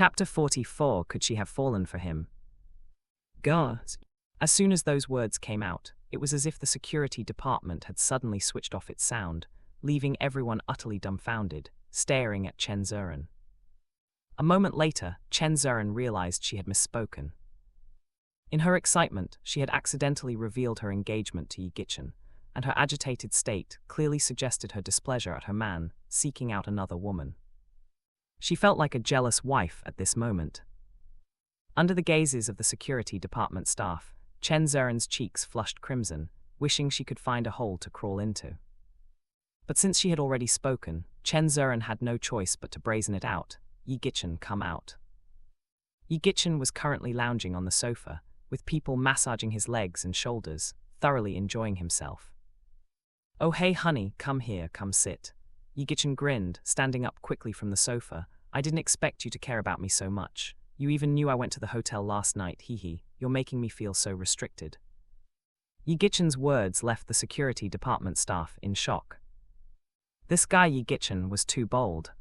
Chapter 44. Could she have fallen for him? God. As soon as those words came out, it was as if the security department had suddenly switched off its sound, leaving everyone utterly dumbfounded, staring at Chen Zuren. A moment later, Chen Zuren realized she had misspoken. In her excitement, she had accidentally revealed her engagement to Yi Gichen, and her agitated state clearly suggested her displeasure at her man seeking out another woman. She felt like a jealous wife at this moment. Under the gazes of the security department staff, Chen Zuren's cheeks flushed crimson, wishing she could find a hole to crawl into. But since she had already spoken, Chen Zuren had no choice but to brazen it out. Yi Gichen, come out. Yi Gichen was currently lounging on the sofa, with people massaging his legs and shoulders, thoroughly enjoying himself. Oh hey honey, come here, come sit. Yi Gichen grinned, standing up quickly from the sofa. I didn't expect you to care about me so much. You even knew I went to the hotel last night, hee. You're making me feel so restricted. Yi Gichen's words left the security department staff in shock. This guy Yi Gichen was too bold.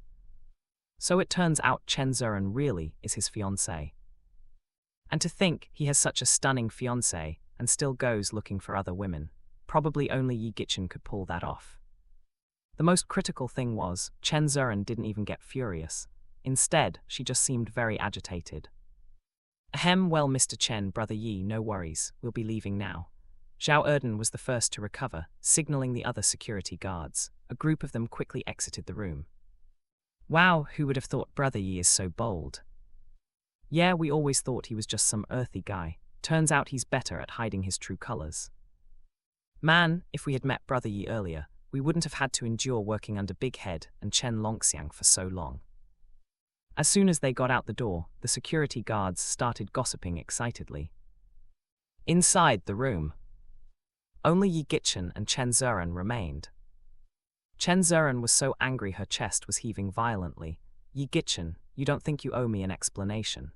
So it turns out Chen Zuren really is his fiancée. And to think he has such a stunning fiancée and still goes looking for other women. Probably only Yi Gichen could pull that off. The most critical thing was, Chen Zuren didn't even get furious. Instead, she just seemed very agitated. Ahem, well Mr. Chen, brother Yi, no worries, we'll be leaving now. Zhao Erden was the first to recover, signaling the other security guards. A group of them quickly exited the room. Wow, who would have thought brother Yi is so bold? Yeah, we always thought he was just some earthy guy. Turns out he's better at hiding his true colors. Man, if we had met brother Yi earlier, we wouldn't have had to endure working under Big Head and Chen Longxiang for so long. As soon as they got out the door, the security guards started gossiping excitedly. Inside the room, only Yi Gichen and Chen Zuren remained. Chen Zuren was so angry her chest was heaving violently. Yi Gichen, you don't think you owe me an explanation?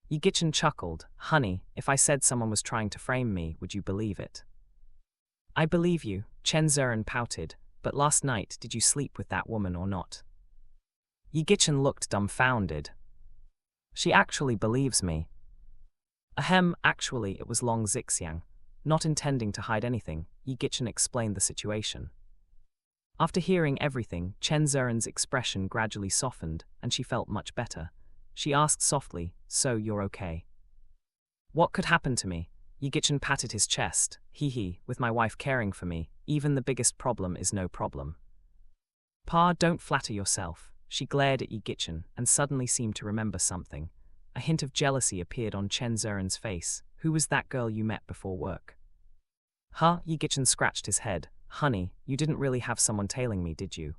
Yi Gichen chuckled. Honey, if I said someone was trying to frame me, would you believe it? I believe you, Chen Zuren pouted, but last night did you sleep with that woman or not? Yi Gichen looked dumbfounded. She actually believes me. Ahem, actually it was Long Zixiang. Not intending to hide anything, Yi Gichen explained the situation. After hearing everything, Chen Zuren's expression gradually softened, and she felt much better. She asked softly, so you're okay? What could happen to me? Yi Gichen patted his chest. Hee, with my wife caring for me, even the biggest problem is no problem. Pa, don't flatter yourself. She glared at Yi Gichen and suddenly seemed to remember something. A hint of jealousy appeared on Chen Zuren's face. Who was that girl you met before work? Huh? Yi Gichen scratched his head. Honey, you didn't really have someone tailing me, did you?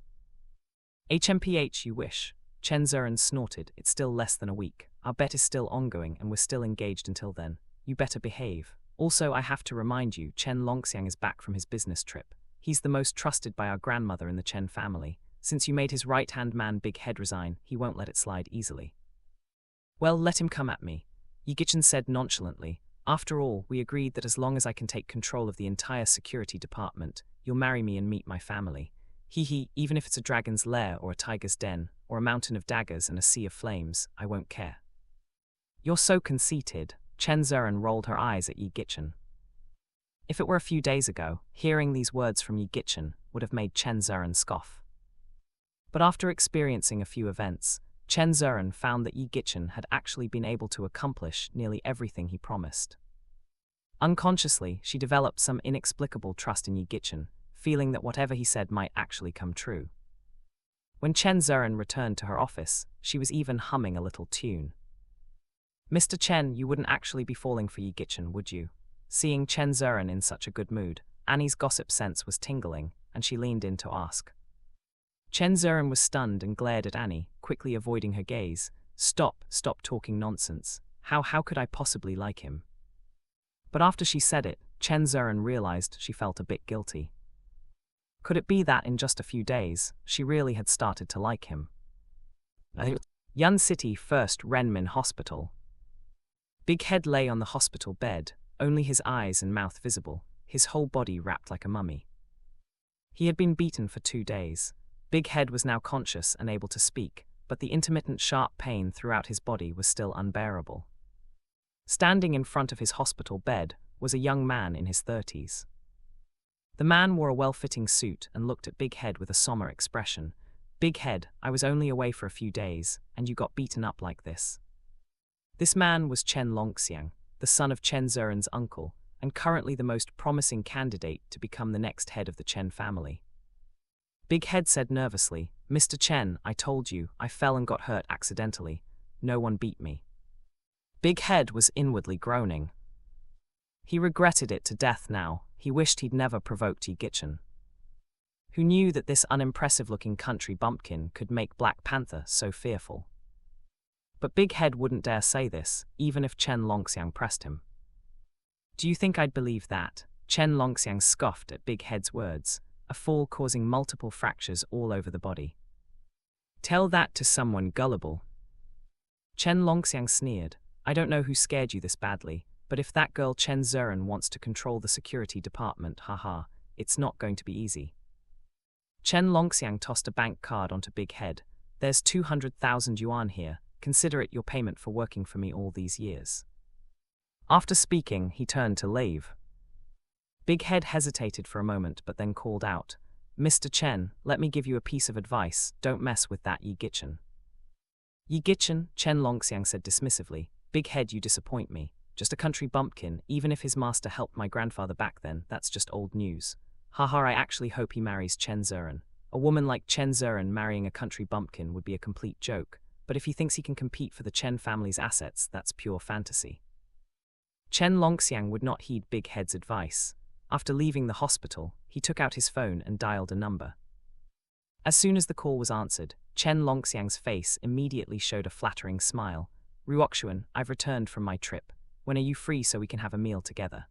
HMPH, you wish. Chen Zuren snorted. It's still less than a week. Our bet is still ongoing and we're still engaged until then. You better behave. Also, I have to remind you, Chen Longxiang is back from his business trip. He's the most trusted by our grandmother in the Chen family. Since you made his right-hand man Big Head resign, he won't let it slide easily. Well, let him come at me. Yi Gichen said nonchalantly. After all, we agreed that as long as I can take control of the entire security department, you'll marry me and meet my family. Hee, even if it's a dragon's lair or a tiger's den, or a mountain of daggers and a sea of flames, I won't care. You're so conceited. Chen Zuren rolled her eyes at Yi Gichen. If it were a few days ago, hearing these words from Yi Gichen would have made Chen Zuren scoff. But after experiencing a few events, Chen Zuren found that Yi Gichen had actually been able to accomplish nearly everything he promised. Unconsciously, she developed some inexplicable trust in Yi Gichen, feeling that whatever he said might actually come true. When Chen Zuren returned to her office, she was even humming a little tune. Mr. Chen, you wouldn't actually be falling for Yi Gichen, would you? Seeing Chen Zuren in such a good mood, Annie's gossip sense was tingling, and she leaned in to ask. Chen Zuren was stunned and glared at Annie, quickly avoiding her gaze. Stop talking nonsense. How could I possibly like him? But after she said it, Chen Zuren realized she felt a bit guilty. Could it be that in just a few days, she really had started to like him? Yun City First Renmin Hospital. Big Head lay on the hospital bed, only his eyes and mouth visible, his whole body wrapped like a mummy. He had been beaten for 2 days. Big Head was now conscious and able to speak, but the intermittent sharp pain throughout his body was still unbearable. Standing in front of his hospital bed was a young man in his 30s. The man wore a well-fitting suit and looked at Big Head with a somber expression. "Big Head, I was only away for a few days, and you got beaten up like this." This man was Chen Longxiang, the son of Chen Zuren's uncle, and currently the most promising candidate to become the next head of the Chen family. Big Head said nervously, "Mr. Chen, I told you, I fell and got hurt accidentally. No one beat me." Big Head was inwardly groaning. He regretted it to death now. He wished he'd never provoked Yi Gichen, who knew that this unimpressive-looking country bumpkin could make Black Panther so fearful. But Big Head wouldn't dare say this, even if Chen Longxiang pressed him. "Do you think I'd believe that?" Chen Longxiang scoffed at Big Head's words, a fall causing multiple fractures all over the body. "Tell that to someone gullible." Chen Longxiang sneered. "I don't know who scared you this badly, but if that girl Chen Zuren wants to control the security department, haha, it's not going to be easy." Chen Longxiang tossed a bank card onto Big Head. "There's 200,000 yuan here. Consider it your payment for working for me all these years." After speaking, he turned to leave. Big Head hesitated for a moment but then called out, "Mr. Chen, let me give you a piece of advice. Don't mess with that Yi Gichen." "Yi Gichen," Chen Longxiang said dismissively. "Big Head, you disappoint me. Just a country bumpkin, even if his master helped my grandfather back then, that's just old news. Haha, I actually hope he marries Chen Zuren. A woman like Chen Zuren marrying a country bumpkin would be a complete joke, but if he thinks he can compete for the Chen family's assets, that's pure fantasy." Chen Longxiang would not heed Big Head's advice. After leaving the hospital, he took out his phone and dialed a number. As soon as the call was answered, Chen Longxiang's face immediately showed a flattering smile. "Ruoxuan, I've returned from my trip. When are you free so we can have a meal together?"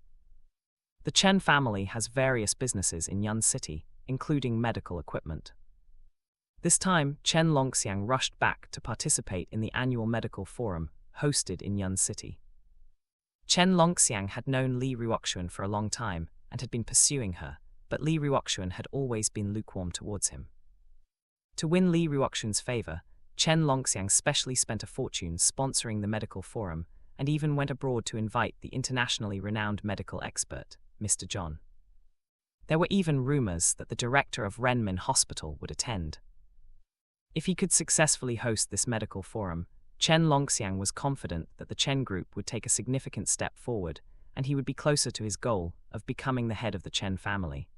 The Chen family has various businesses in Yun City, including medical equipment. This time, Chen Longxiang rushed back to participate in the annual medical forum hosted in Yun City. Chen Longxiang had known Li Ruoxuan for a long time and had been pursuing her, but Li Ruoxuan had always been lukewarm towards him. To win Li Ruoxuan's favor, Chen Longxiang specially spent a fortune sponsoring the medical forum and even went abroad to invite the internationally renowned medical expert, Mr. John. There were even rumors that the director of Renmin Hospital would attend. If he could successfully host this medical forum, Chen Longxiang was confident that the Chen Group would take a significant step forward, and he would be closer to his goal of becoming the head of the Chen family.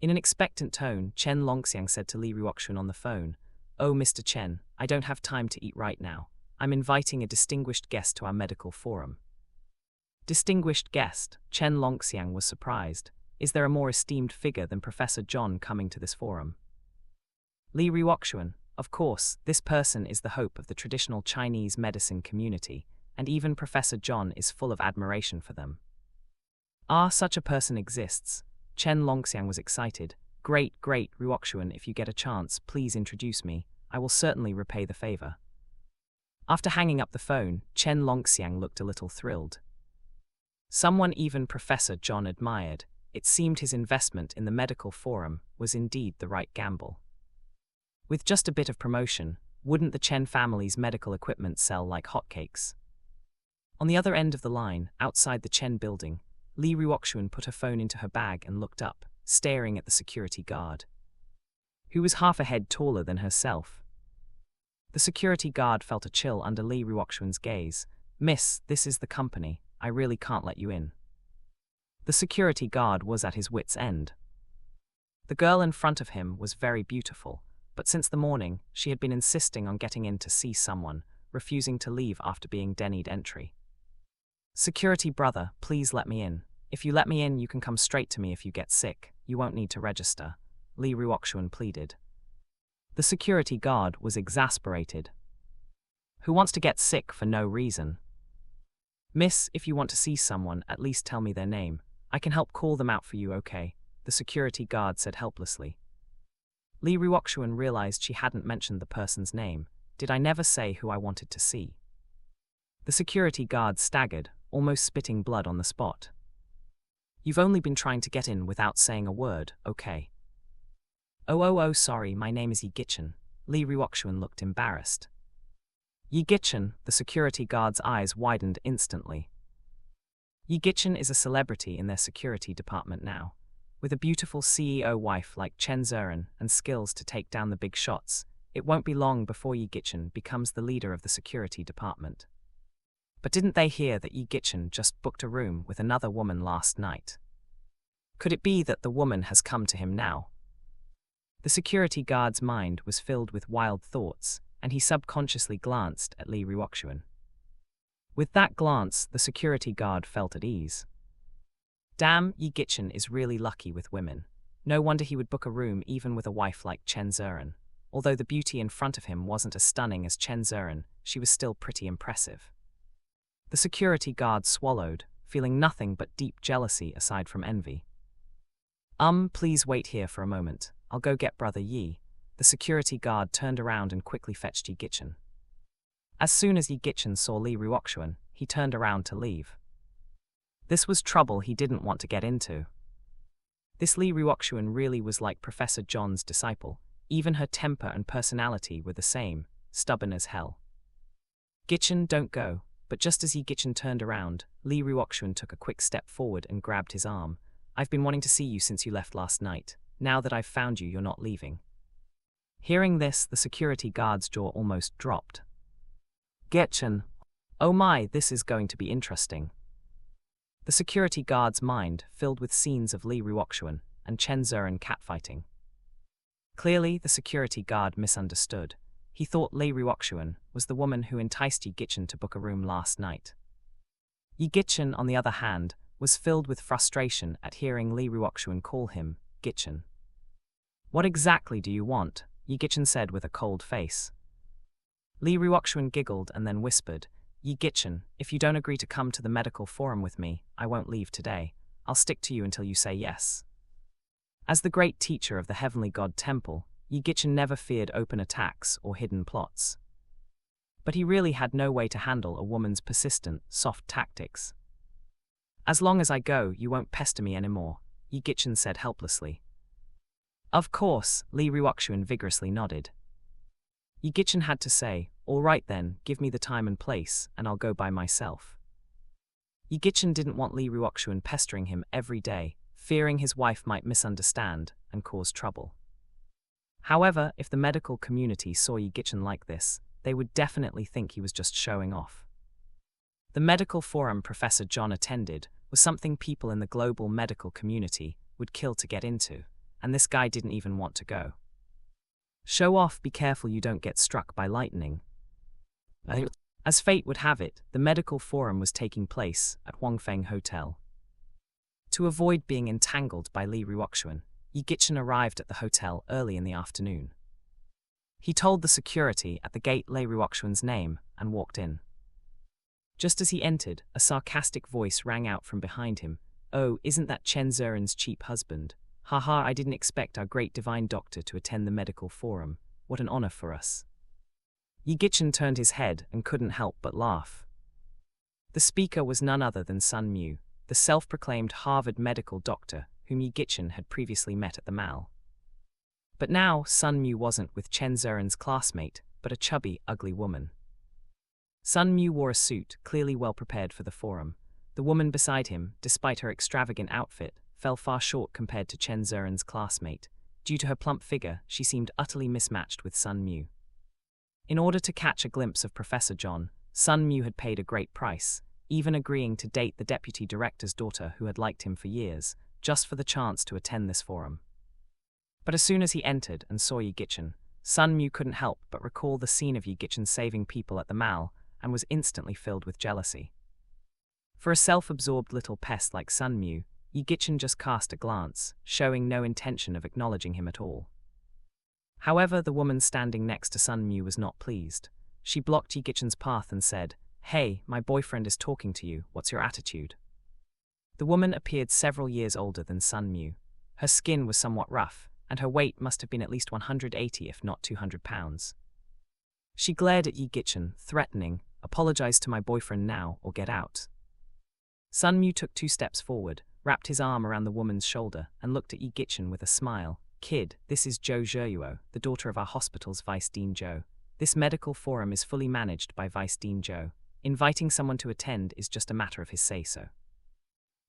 In an expectant tone, Chen Longxiang said to Li Ruoxuan on the phone, "Oh, Mr. Chen, I don't have time to eat right now. I'm inviting a distinguished guest to our medical forum." Distinguished guest? Chen Longxiang was surprised. Is there a more esteemed figure than Professor John coming to this forum? Li Ruoxuan, of course, this person is the hope of the traditional Chinese medicine community, and even Professor John is full of admiration for them. Ah, such a person exists. Chen Longxiang was excited. Great, Ruoxuan, if you get a chance, please introduce me. I will certainly repay the favor." After hanging up the phone, Chen Longxiang looked a little thrilled. Someone even Professor John admired. It seemed his investment in the medical forum was indeed the right gamble. With just a bit of promotion, wouldn't the Chen family's medical equipment sell like hotcakes? On the other end of the line, outside the Chen building, Li Ruoxuan put her phone into her bag and looked up, staring at the security guard, who was half a head taller than herself. The security guard felt a chill under Li Ruoxuan's gaze. "Miss, this is the company. I really can't let you in." The security guard was at his wit's end. The girl in front of him was very beautiful, but since the morning, she had been insisting on getting in to see someone, refusing to leave after being denied entry. "Security brother, please let me in. If you let me in, you can come straight to me if you get sick. You won't need to register," Li Ruoxuan pleaded. The security guard was exasperated. "Who wants to get sick for no reason?" "Miss, if you want to see someone, at least tell me their name. I can help call them out for you, okay?" the security guard said helplessly. Li Ruoxuan realized she hadn't mentioned the person's name. "Did I never say who I wanted to see?" The security guard staggered, almost spitting blood on the spot. "You've only been trying to get in without saying a word, okay?" Oh, sorry, my name is Yi Gichen," Lee Ryokshun looked embarrassed. Yi Gichin, the security guard's eyes widened instantly. Yi Gichin is a celebrity in their security department now. With a beautiful CEO wife like Chen Zeren and skills to take down the big shots, it won't be long before Yi Gichin becomes the leader of the security department. But didn't they hear that Yi Gichin just booked a room with another woman last night? Could it be that the woman has come to him now? The security guard's mind was filled with wild thoughts, and he subconsciously glanced at Lee Ryokshun. With that glance, the security guard felt at ease. Damn, Yi Gichin is really lucky with women. No wonder he would book a room even with a wife like Chen Zeren. Although the beauty in front of him wasn't as stunning as Chen Zeren, she was still pretty impressive. The security guard swallowed, feeling nothing but deep jealousy aside from envy. Please wait here for a moment. I'll go get Brother Yi. The security guard turned around and quickly fetched Yi Gichin. As soon as Yi Gichin saw Lee Ryokshun, he turned around to leave. This was trouble he didn't want to get into. This Lee Ryokshun really was like Professor John's disciple. Even her temper and personality were the same, stubborn as hell. Gichin, don't go. But just as Yi Gichin turned around, Lee Ryokshun took a quick step forward and grabbed his arm. I've been wanting to see you since you left last night. Now that I've found you, you're not leaving. Hearing this, the security guard's jaw almost dropped. Gichin. Oh my, this is going to be interesting. The security guard's mind filled with scenes of Lee Ryokshun and Chen Zeren catfighting. Clearly, the security guard misunderstood. He thought Lee Ryokshun was the woman who enticed Yi Gichin to book a room last night. Yi Gichin, on the other hand, was filled with frustration at hearing Lee Ryokshun call him Gichin. What exactly do you want? Yi Gichin said with a cold face. Lee Ryokshun giggled and then whispered, Yi Gichin, if you don't agree to come to the medical forum with me, I won't leave today. I'll stick to you until you say yes. As the great teacher of the heavenly god temple, Yi Gichin never feared open attacks or hidden plots. But he really had no way to handle a woman's persistent, soft tactics. As long as I go, you won't pester me anymore, Yi Gichin said helplessly. Of course, Lee Ryokshun vigorously nodded. Yi Gichin had to say, all right then, give me the time and place, and I'll go by myself. Yi Gichin didn't want Lee Ryokshun pestering him every day, fearing his wife might misunderstand and cause trouble. However, if the medical community saw Yi Gichin like this, they would definitely think he was just showing off. The medical forum Professor John attended was something people in the global medical community would kill to get into, and this guy didn't even want to go. Show off, be careful you don't get struck by lightning. As fate would have it, the medical forum was taking place at Huangfeng Hotel. To avoid being entangled by Lee Ryokshun, Yi Gichin arrived at the hotel early in the afternoon. He told the security at the gate Lee Ryokshun's name and walked in. Just as he entered, a sarcastic voice rang out from behind him. Oh, isn't that Chen Zeren's cheap husband? Haha, I didn't expect our great divine doctor to attend the medical forum. What an honor for us. Yi Gichin turned his head and couldn't help but laugh. The speaker was none other than Sun Mu, the self-proclaimed Harvard medical doctor whom Yi Gichin had previously met at the mall. But now, Sun Mu wasn't with Chen Zeren's classmate, but a chubby, ugly woman. Sun Mu wore a suit, clearly well prepared for the forum. The woman beside him, despite her extravagant outfit, fell far short compared to Chen Zeren's classmate. Due to her plump figure, she seemed utterly mismatched with Sun Mu. In order to catch a glimpse of Professor John, Sun Mu had paid a great price, even agreeing to date the deputy director's daughter who had liked him for years, just for the chance to attend this forum. But as soon as he entered and saw Yi Gichin, Sun Mu couldn't help but recall the scene of Yi Gichin saving people at the mall and was instantly filled with jealousy. For a self-absorbed little pest like Sun Mu, Yi Gichin just cast a glance, showing no intention of acknowledging him at all. However, the woman standing next to Sun Mu was not pleased. She blocked Yi Gichin's path and said, Hey, my boyfriend is talking to you, what's your attitude? The woman appeared several years older than Sun Mu. Her skin was somewhat rough, and her weight must have been at least 180 if not 200 pounds. She glared at Yi Gichin, threatening, Apologize to my boyfriend now or get out. Sun Mu took 2 steps forward, wrapped his arm around the woman's shoulder, and looked at Yi Gichin with a smile. Kid, this is Zhou Zheyuo, the daughter of our hospital's Vice Dean Zhou. This medical forum is fully managed by Vice Dean Zhou. Inviting someone to attend is just a matter of his say-so.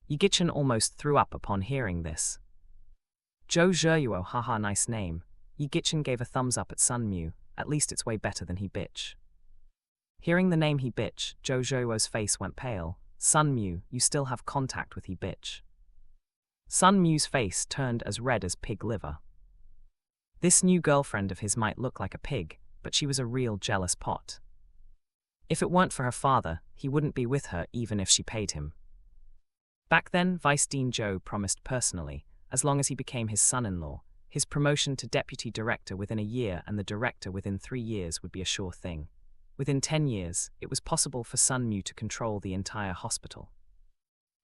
Yigichin almost threw up upon hearing this. Zhou Zheyuo, haha, nice name. Yigichin gave a thumbs up at Sun Mu. At least it's way better than he bitch. Hearing the name he bitch, Zhou Zheyuo's face went pale. Sun Mu, you still have contact with he bitch. Sun Mu's face turned as red as pig liver. This new girlfriend of his might look like a pig, but she was a real jealous pot. If it weren't for her father, he wouldn't be with her even if she paid him. Back then, Vice Dean Zhou promised personally, as long as he became his son-in-law, his promotion to deputy director within a year and the director within 3 years would be a sure thing. Within 10 years, it was possible for Sun Mu to control the entire hospital.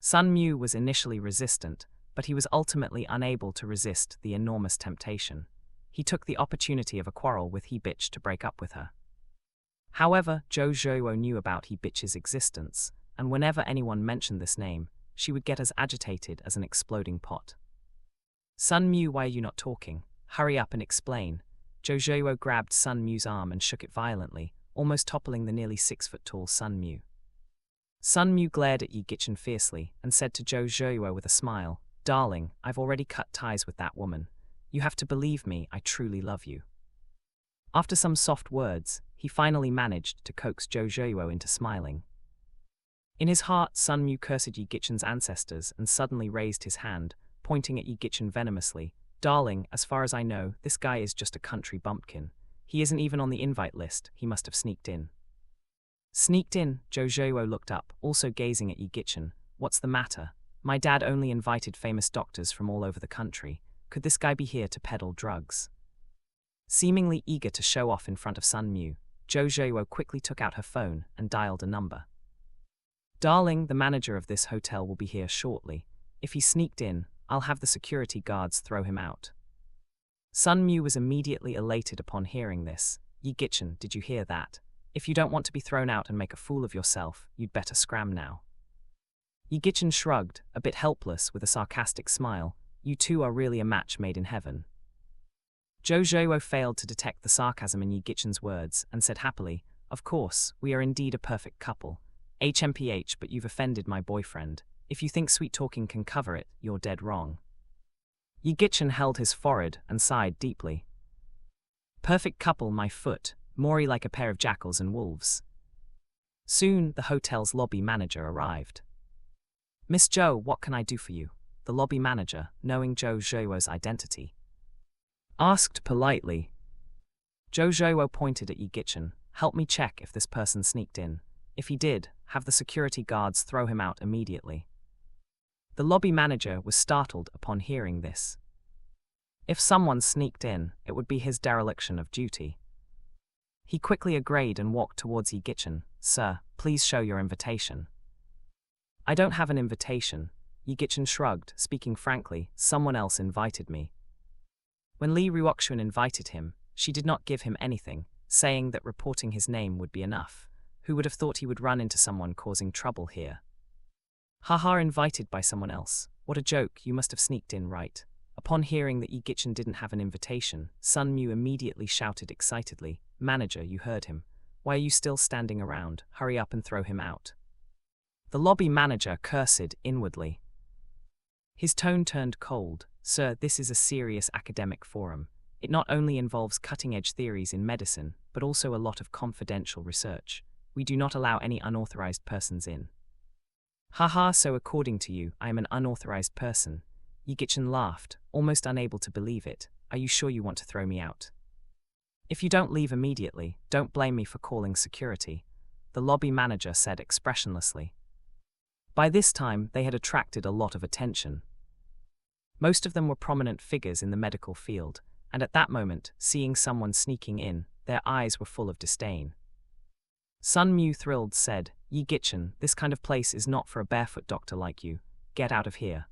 Sun Mu was initially resistant, but he was ultimately unable to resist the enormous temptation. He took the opportunity of a quarrel with he bitch to break up with her. However, Zhou Zheyuo knew about he bitch's existence, and whenever anyone mentioned this name, she would get as agitated as an exploding pot. Sun Mu, why are you not talking? Hurry up and explain. Zhou Zheyuo grabbed Sun Mu's arm and shook it violently, almost toppling the nearly 6-foot-tall Sun Mu. Sun Mu glared at Yigichin fiercely and said to Zhou Zheyuo with a smile, "Darling, I've already cut ties with that woman. You have to believe me, I truly love you." After some soft words, he finally managed to coax Zhou Zheyuo into smiling. In his heart, Sun Mu cursed Yigichin's ancestors and suddenly raised his hand, pointing at Yigichin venomously. "Darling, as far as I know, this guy is just a country bumpkin. He isn't even on the invite list, he must have sneaked in." Sneaked in? Zhou Zheyuo looked up, also gazing at Yigichin. "What's the matter? My dad only invited famous doctors from all over the country. Could this guy be here to peddle drugs?" Seemingly eager to show off in front of Sun Mu, Zhou Zheyuo quickly took out her phone and dialed a number. "Darling, the manager of this hotel will be here shortly. If he sneaked in, I'll have the security guards throw him out." Sun Mu was immediately elated upon hearing this. "Yigichin, did you hear that? If you don't want to be thrown out and make a fool of yourself, you'd better scram now." Yigichin shrugged, a bit helpless, with a sarcastic smile. "You two are really a match made in heaven." Zhou Zheyuo failed to detect the sarcasm in Yigichin's words and said happily, "Of course, we are indeed a perfect couple. HMPH, but you've offended my boyfriend. If you think sweet talking can cover it, you're dead wrong." Yigichin held his forehead and sighed deeply. "Perfect couple, my foot, Maury like a pair of jackals and wolves." Soon, the hotel's lobby manager arrived. "Miss Zhou, what can I do for you?" The lobby manager, knowing Zhou Zheyuo's identity, asked politely. Zhou Zheyuo pointed at Yigichin. "Help me check if this person sneaked in. If he did, have the security guards throw him out immediately." The lobby manager was startled upon hearing this. If someone sneaked in, it would be his dereliction of duty. He quickly agreed and walked towards Yigichin. "Sir, please show your invitation." "I don't have an invitation." Yigichin shrugged, speaking frankly. "Someone else invited me." When Li Ruoxuan invited him, she did not give him anything, saying that reporting his name would be enough. Who would have thought he would run into someone causing trouble here? "Haha, invited by someone else. What a joke, you must have sneaked in, right?" Upon hearing that Yigichin didn't have an invitation, Sun Mu immediately shouted excitedly, "Manager, you heard him. Why are you still standing around? Hurry up and throw him out." The lobby manager cursed inwardly. His tone turned cold. "Sir, this is a serious academic forum. It not only involves cutting-edge theories in medicine, but also a lot of confidential research. We do not allow any unauthorized persons in." "Haha, so according to you, I am an unauthorized person." Yigichin laughed, almost unable to believe it. "Are you sure you want to throw me out? If you don't leave immediately, don't blame me for calling security," the lobby manager said expressionlessly. By this time, they had attracted a lot of attention. Most of them were prominent figures in the medical field, and at that moment, seeing someone sneaking in, their eyes were full of disdain. Sun Mu, thrilled, said, "Yigichin, this kind of place is not for a barefoot doctor like you. Get out of here."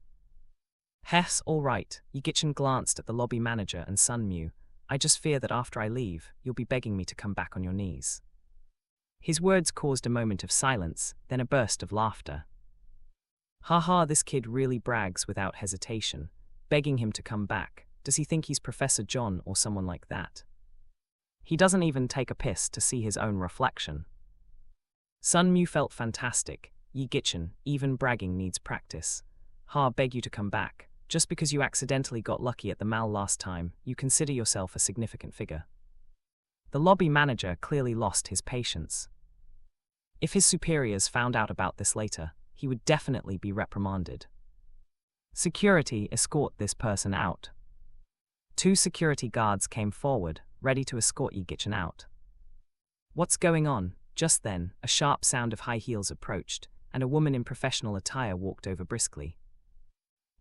"Hess, all right." Yigichin glanced at the lobby manager and Sun Mu. "I just fear that after I leave, you'll be begging me to come back on your knees." His words caused a moment of silence, then a burst of laughter. "Haha, this kid really brags without hesitation. Begging him to come back. Does he think he's Professor John or someone like that? He doesn't even take a piss to see his own reflection. Sun Mu felt fantastic. Yi Gichin, even bragging needs practice. Beg you to come back. Just because you accidentally got lucky at the mall last time, you consider yourself a significant figure. The lobby manager clearly lost his patience. If his superiors found out about this later, he would definitely be reprimanded. Security, escort this person out. 2 security guards came forward, ready to escort Yi Gichin out. What's going on? Just then, a sharp sound of high heels approached, and a woman in professional attire walked over briskly.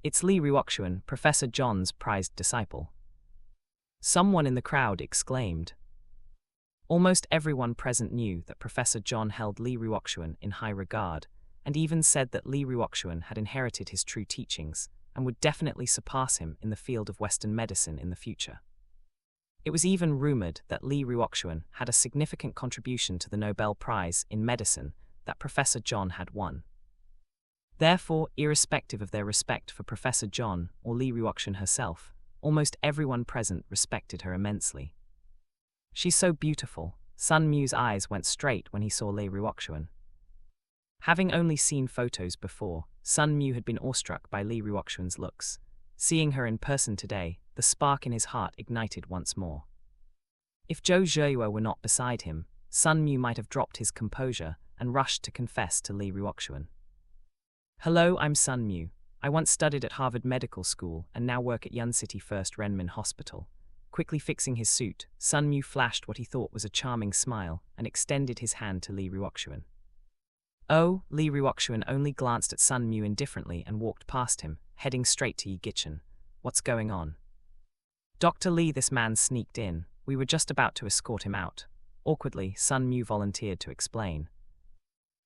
It's Li Ruoxuan, Professor John's prized disciple. Someone in the crowd exclaimed. Almost everyone present knew that Professor John held Li Ruoxuan in high regard, and even said that Li Ruoxuan had inherited his true teachings, and would definitely surpass him in the field of Western medicine in the future. It was even rumored that Li Ruoxuan had a significant contribution to the Nobel Prize in Medicine that Professor John had won. Therefore, irrespective of their respect for Professor John or Li Ruoxuan herself, almost everyone present respected her immensely. She's so beautiful. Sun Mu's eyes went straight when he saw Li Ruoxuan. Having only seen photos before, Sun Mu had been awestruck by Li Ruoxuan's looks. Seeing her in person today, the spark in his heart ignited once more. If Zhou Zheyuo were not beside him, Sun Mu might have dropped his composure and rushed to confess to Li Ruoxuan. Hello, I'm Sun Mu. I once studied at Harvard Medical School and now work at Yun City First Renmin Hospital. Quickly fixing his suit, Sun Mu flashed what he thought was a charming smile and extended his hand to Li Ruoxuan. Oh, Li Ruoxuan only glanced at Sun Mu indifferently and walked past him, heading straight to Yi Gichin. What's going on? Dr. Li, this man sneaked in. We were just about to escort him out. Awkwardly, Sun Mu volunteered to explain.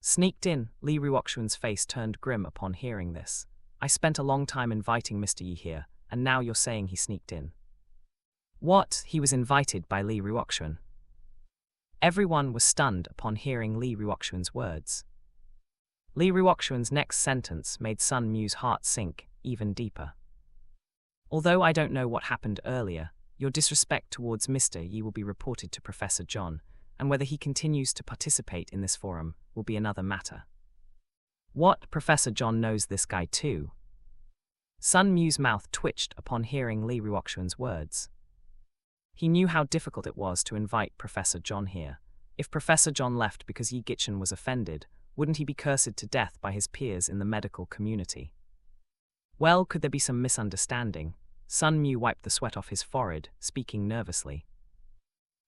Sneaked in? Li Ruoxuan's face turned grim upon hearing this. I spent a long time inviting Mr. Yi here, and now you're saying he sneaked in. What? He was invited by Li Ruoxuan. Everyone was stunned upon hearing Li Ruoxuan's words. Li Ruoxuan's next sentence made Sun Mu's heart sink even deeper. Although I don't know what happened earlier, your disrespect towards Mr. Yi will be reported to Professor John, and whether he continues to participate in this forum will be another matter. What? Professor John knows this guy too? Sun Mu's mouth twitched upon hearing Li Ruoxuan's words. He knew how difficult it was to invite Professor John here. If Professor John left because Yi Gichin was offended, wouldn't he be cursed to death by his peers in the medical community? Well, could there be some misunderstanding? Sun Mu wiped the sweat off his forehead, speaking nervously.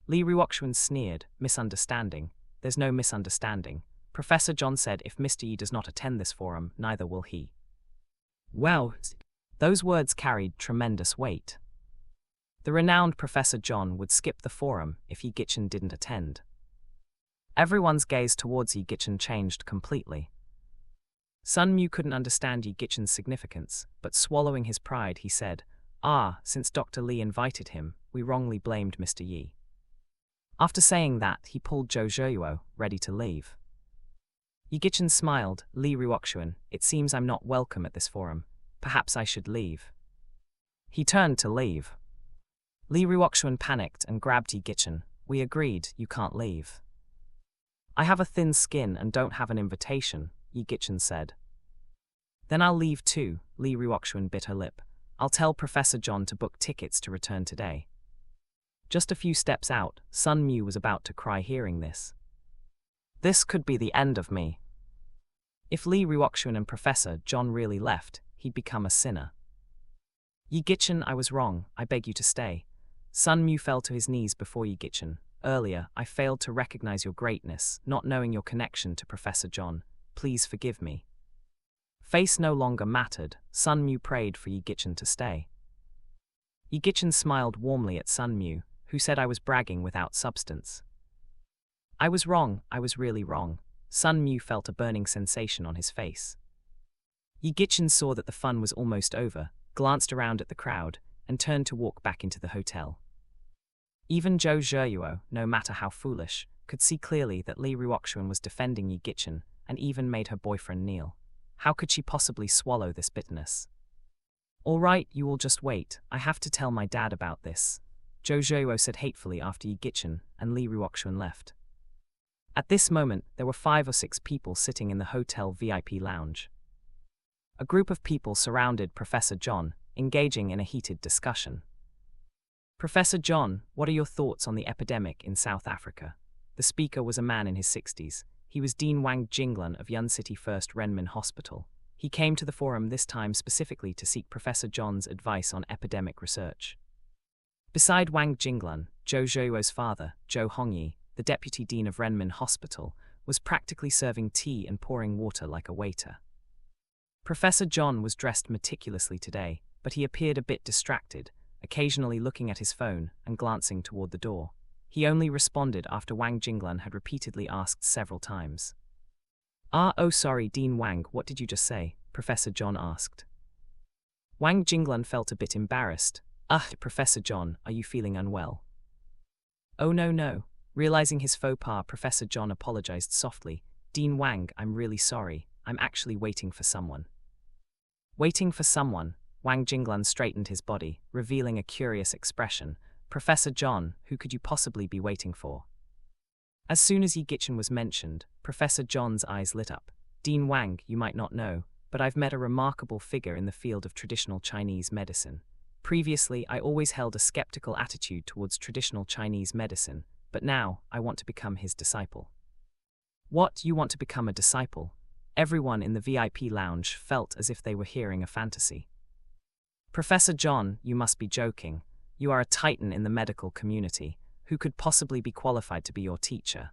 Li Ruoxuan sneered. Misunderstanding? There's no misunderstanding. Professor John said if Mr. Yi does not attend this forum, neither will he. Wow, those words carried tremendous weight. The renowned Professor John would skip the forum if Yi Gichin didn't attend. Everyone's gaze towards Yi Gichin changed completely. Sun Mu couldn't understand Yi Gichin's significance, but swallowing his pride, he said, since Dr. Li invited him, we wrongly blamed Mr. Yi. After saying that, he pulled Zhou Zheyuo, ready to leave. Yi Gichin smiled. Li Ruoxuan, it seems I'm not welcome at this forum. Perhaps I should leave. He turned to leave. Li Ruoxuan panicked and grabbed Yi Gichin. We agreed, you can't leave. I have a thin skin and don't have an invitation, Yi Gichin said. Then I'll leave too, Li Ruoxuan bit her lip. I'll tell Professor John to book tickets to return today. Just a few steps out, Sun Mu was about to cry hearing this. This could be the end of me. If Li Ruoxuan and Professor John really left, he'd become a sinner. Yi Gichin, I was wrong, I beg you to stay. Sun Mu fell to his knees before Yi Gichin. Earlier, I failed to recognize your greatness, not knowing your connection to Professor John. Please forgive me. Face no longer mattered. Sun Mu prayed for Yi Gichin to stay. Yi Gichin smiled warmly at Sun Mu, who said I was bragging without substance. I was wrong, I was really wrong. Sun Mu felt a burning sensation on his face. Yi Gichin saw that the fun was almost over, glanced around at the crowd, and turned to walk back into the hotel. Even Zhou Zheyuo, no matter how foolish, could see clearly that Li Ruoxuan was defending Yi Gichin, and even made her boyfriend kneel. How could she possibly swallow this bitterness? All right, you all just wait. I have to tell my dad about this, Jojo said hatefully after Yi Gichin and Li Ruoxuan left. At this moment, there were 5 or 6 people sitting in the hotel VIP lounge. A group of people surrounded Professor John, engaging in a heated discussion. Professor John, what are your thoughts on the epidemic in South Africa? The speaker was a man in his 60s. He was Dean Wang Jinglan of Yun City First Renmin Hospital. He came to the forum this time specifically to seek Professor John's advice on epidemic research. Beside Wang Jinglan, Zhou Zhuo's father, Zhou Hongyi, the deputy dean of Renmin Hospital, was practically serving tea and pouring water like a waiter. Professor John was dressed meticulously today, but he appeared a bit distracted, occasionally looking at his phone and glancing toward the door. He only responded after Wang Jinglan had repeatedly asked several times. Oh sorry, Dean Wang, what did you just say? Professor John asked. Wang Jinglan felt a bit embarrassed. Professor John, are you feeling unwell? Oh no. Realizing his faux pas, Professor John apologized softly. Dean Wang, I'm really sorry. I'm actually waiting for someone. Waiting for someone? Wang Jinglan straightened his body, revealing a curious expression. Professor John, who could you possibly be waiting for? As soon as Yi Gichin was mentioned, Professor John's eyes lit up. Dean Wang, you might not know, but I've met a remarkable figure in the field of traditional Chinese medicine. Previously, I always held a skeptical attitude towards traditional Chinese medicine, but now I want to become his disciple. What, you want to become a disciple? Everyone in the VIP lounge felt as if they were hearing a fantasy. Professor John, you must be joking. You are a titan in the medical community. Who could possibly be qualified to be your teacher?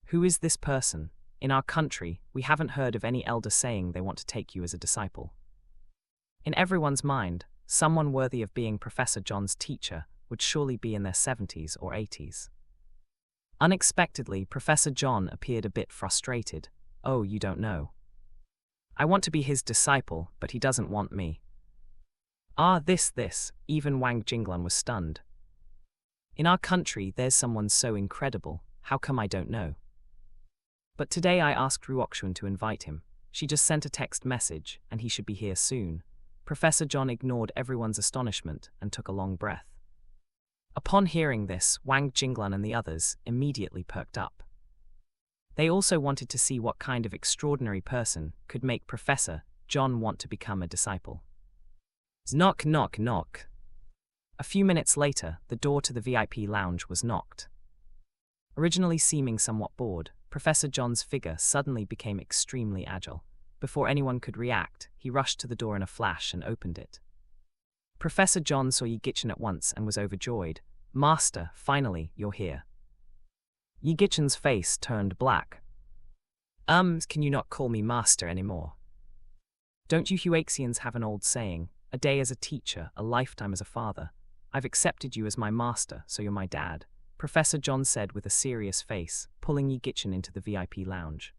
Who is this person? In our country, we haven't heard of any elder saying they want to take you as a disciple. In everyone's mind, someone worthy of being Professor John's teacher would surely be in their 70s or 80s. Unexpectedly, Professor John appeared a bit frustrated. Oh, you don't know. I want to be his disciple, but he doesn't want me. This. Even Wang Jinglan was stunned. In our country, there's someone so incredible. How come I don't know? But today I asked Ruoxuan to invite him. She just sent a text message, and he should be here soon. Professor John ignored everyone's astonishment and took a long breath. Upon hearing this, Wang Jinglan and the others immediately perked up. They also wanted to see what kind of extraordinary person could make Professor John want to become a disciple. Knock, knock, knock. A few minutes later, the door to the VIP lounge was knocked. Originally seeming somewhat bored, Professor John's figure suddenly became extremely agile. Before anyone could react, he rushed to the door in a flash and opened it. Professor John saw Yi Gichin at once and was overjoyed. Master, finally, you're here. Yi Gichin's face turned black. Can you not call me master anymore? Don't you Huaxians have an old saying, a day as a teacher, a lifetime as a father? I've accepted you as my master, so you're my dad, Professor John said with a serious face, pulling Yi Gichin into the VIP lounge.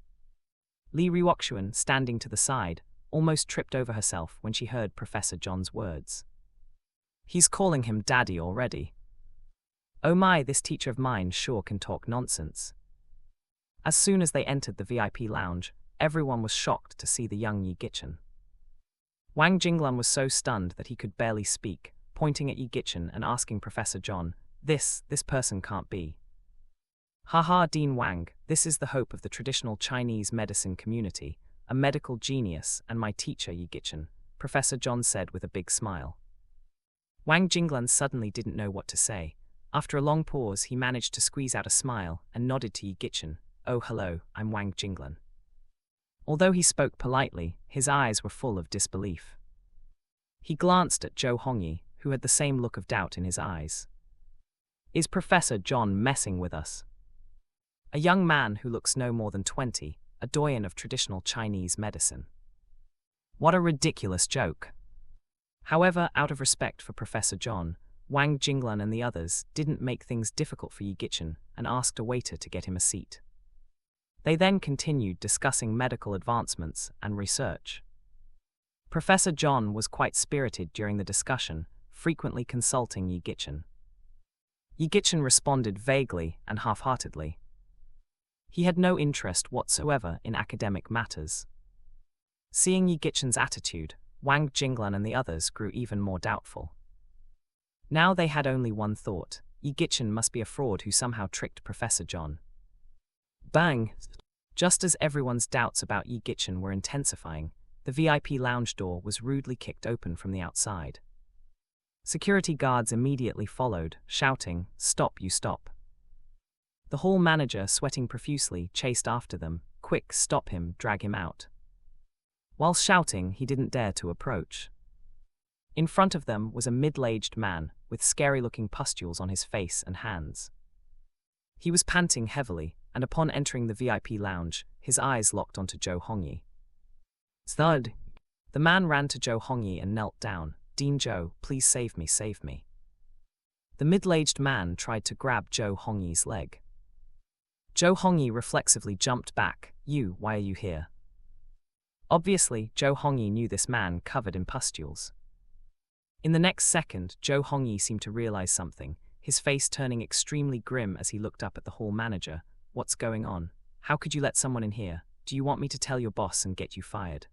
Li Ruoxuan, standing to the side, almost tripped over herself when she heard Professor John's words. He's calling him daddy already. Oh my, this teacher of mine sure can talk nonsense. As soon as they entered the VIP lounge, everyone was shocked to see the young Yi Gichin. Wang Jinglan was so stunned that he could barely speak, pointing at Yi Gichin and asking Professor John, this person can't be. Haha, Dean Wang, this is the hope of the traditional Chinese medicine community, a medical genius and my teacher Yi Gichin, Professor John said with a big smile. Wang Jinglan suddenly didn't know what to say. After a long pause, he managed to squeeze out a smile and nodded to Yi Gichin. Oh hello, I'm Wang Jinglan. Although he spoke politely, his eyes were full of disbelief. He glanced at Zhou Hongyi, who had the same look of doubt in his eyes. Is Professor John messing with us? A young man who looks no more than 20, a doyen of traditional Chinese medicine. What a ridiculous joke. However, out of respect for Professor John, Wang Jinglan and the others didn't make things difficult for Yi Gichin and asked a waiter to get him a seat. They then continued discussing medical advancements and research. Professor John was quite spirited during the discussion, frequently consulting Yi Gichin. Yi Gichin responded vaguely and half-heartedly. He had no interest whatsoever in academic matters. Seeing Yi Gichin's attitude, Wang Jinglan and the others grew even more doubtful. Now they had only one thought: Yi Gichin must be a fraud who somehow tricked Professor John. Bang! Just as everyone's doubts about Yi Gichin were intensifying, the VIP lounge door was rudely kicked open from the outside. Security guards immediately followed, shouting, "Stop, you stop." The hall manager, sweating profusely, chased after them. "Quick, stop him, drag him out." While shouting, he didn't dare to approach. In front of them was a middle-aged man, with scary-looking pustules on his face and hands. He was panting heavily, and upon entering the VIP lounge, his eyes locked onto Zhou Hongyi. "Thud!" The man ran to Zhou Hongyi and knelt down. "Dean Zhou, please save me, save me." The middle-aged man tried to grab Zhou Hongyi's leg. Zhou Hongyi reflexively jumped back. Why are you here?" Obviously, Zhou Hongyi knew this man covered in pustules. In the next second, Zhou Hongyi seemed to realize something, his face turning extremely grim as he looked up at the hall manager. "What's going on? How could you let someone in here? Do you want me to tell your boss and get you fired?"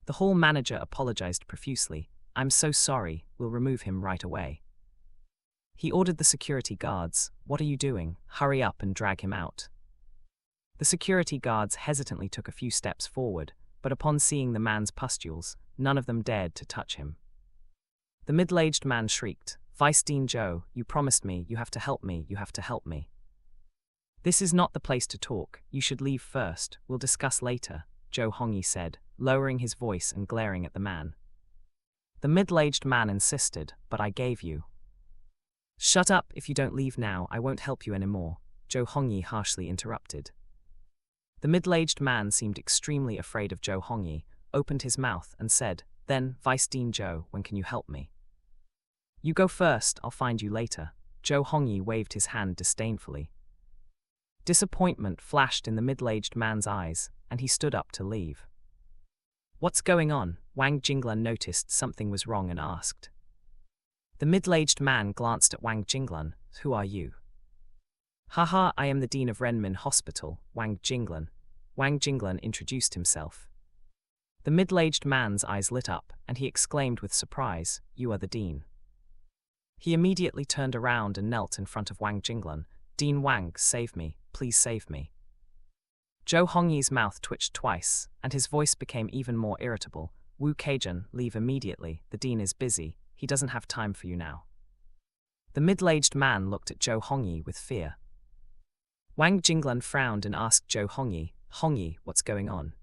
The hall manager apologized profusely. "I'm so sorry, we'll remove him right away." He ordered the security guards. "What are you doing? Hurry up and drag him out." The security guards hesitantly took a few steps forward, but upon seeing the man's pustules, none of them dared to touch him. The middle-aged man shrieked, "Vice Dean Zhou, you promised me, you have to help me, you have to help me." "This is not the place to talk, you should leave first, we'll discuss later," Zhou Hongyi said, lowering his voice and glaring at the man. The middle-aged man insisted, "But I gave you." "Shut up, if you don't leave now, I won't help you anymore," Zhou Hongyi harshly interrupted. The middle-aged man seemed extremely afraid of Zhou Hongyi, opened his mouth and said, "Then, Vice Dean Zhou, when can you help me?" "You go first, I'll find you later." Zhou Hongyi waved his hand disdainfully. Disappointment flashed in the middle-aged man's eyes, and he stood up to leave. "What's going on?" Wang Jinglan noticed something was wrong and asked. The middle-aged man glanced at Wang Jinglan. "Who are you?" "Haha, I am the Dean of Renmin Hospital, Wang Jinglan." Wang Jinglan introduced himself. The middle-aged man's eyes lit up, and he exclaimed with surprise, "You are the Dean." He immediately turned around and knelt in front of Wang Jinglan. "Dean Wang, save me, please save me." Zhou Hongyi's mouth twitched twice, and his voice became even more irritable. "Wu Keijan, leave immediately, the Dean is busy, he doesn't have time for you now." The middle-aged man looked at Zhou Hongyi with fear. Wang Jinglan frowned and asked Zhou Hongyi, "Hongyi, what's going on?"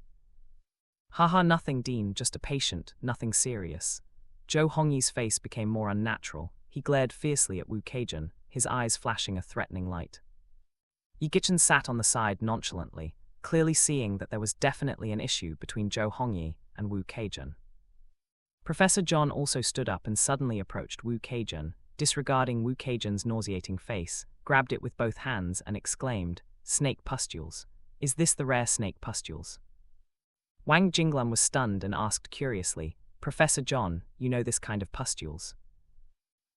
"Haha, nothing, Dean, just a patient, nothing serious." Zhou Hongyi's face became more unnatural. He glared fiercely at Wu Keijan, his eyes flashing a threatening light. Yi Gichin sat on the side nonchalantly, clearly seeing that there was definitely an issue between Zhou Hongyi and Wu Keijan. Professor John also stood up and suddenly approached Wu Keijan, disregarding Wu Keijan's nauseating face, grabbed it with both hands and exclaimed, "Snake pustules. Is this the rare snake pustules?" Wang Jinglan was stunned and asked curiously, "Professor John, you know this kind of pustules?"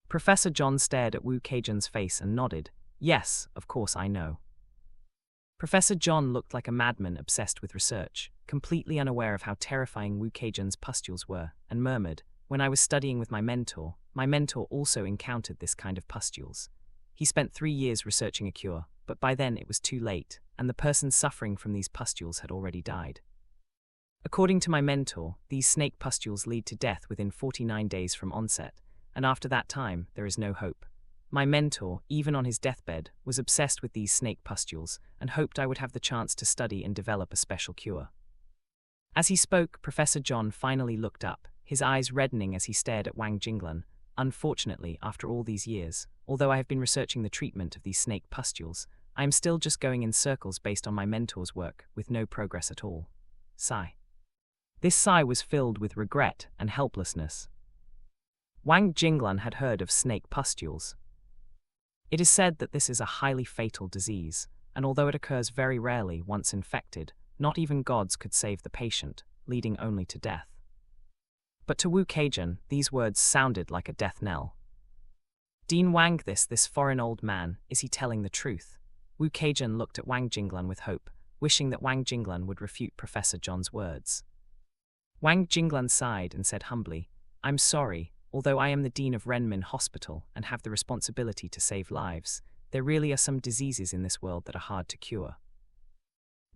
Professor John stared at Wu Keijan's face and nodded, "Yes, of course I know." Professor John looked like a madman obsessed with research, completely unaware of how terrifying Wu Keijan's pustules were, and murmured, "When I was studying with my mentor also encountered this kind of pustules. He spent 3 years researching a cure, but by then it was too late, and the person suffering from these pustules had already died. According to my mentor, these snake pustules lead to death within 49 days from onset, and after that time, there is no hope. My mentor, even on his deathbed, was obsessed with these snake pustules and hoped I would have the chance to study and develop a special cure." As he spoke, Professor John finally looked up, his eyes reddening as he stared at Wang Jinglan. "Unfortunately, after all these years, although I have been researching the treatment of these snake pustules, I am still just going in circles based on my mentor's work, with no progress at all." Sigh. This sigh was filled with regret and helplessness. Wang Jinglan had heard of snake pustules. It is said that this is a highly fatal disease, and although it occurs very rarely once infected, not even gods could save the patient, leading only to death. But to Wu Keijan, these words sounded like a death knell. "Dean Wang, this foreign old man, is he telling the truth?" Wu Keijan looked at Wang Jinglan with hope, wishing that Wang Jinglan would refute Professor John's words. Wang Jinglan sighed and said humbly, I'm sorry, although I am the dean of Renmin Hospital and have the responsibility to save lives, there really are some diseases in this world that are hard to cure.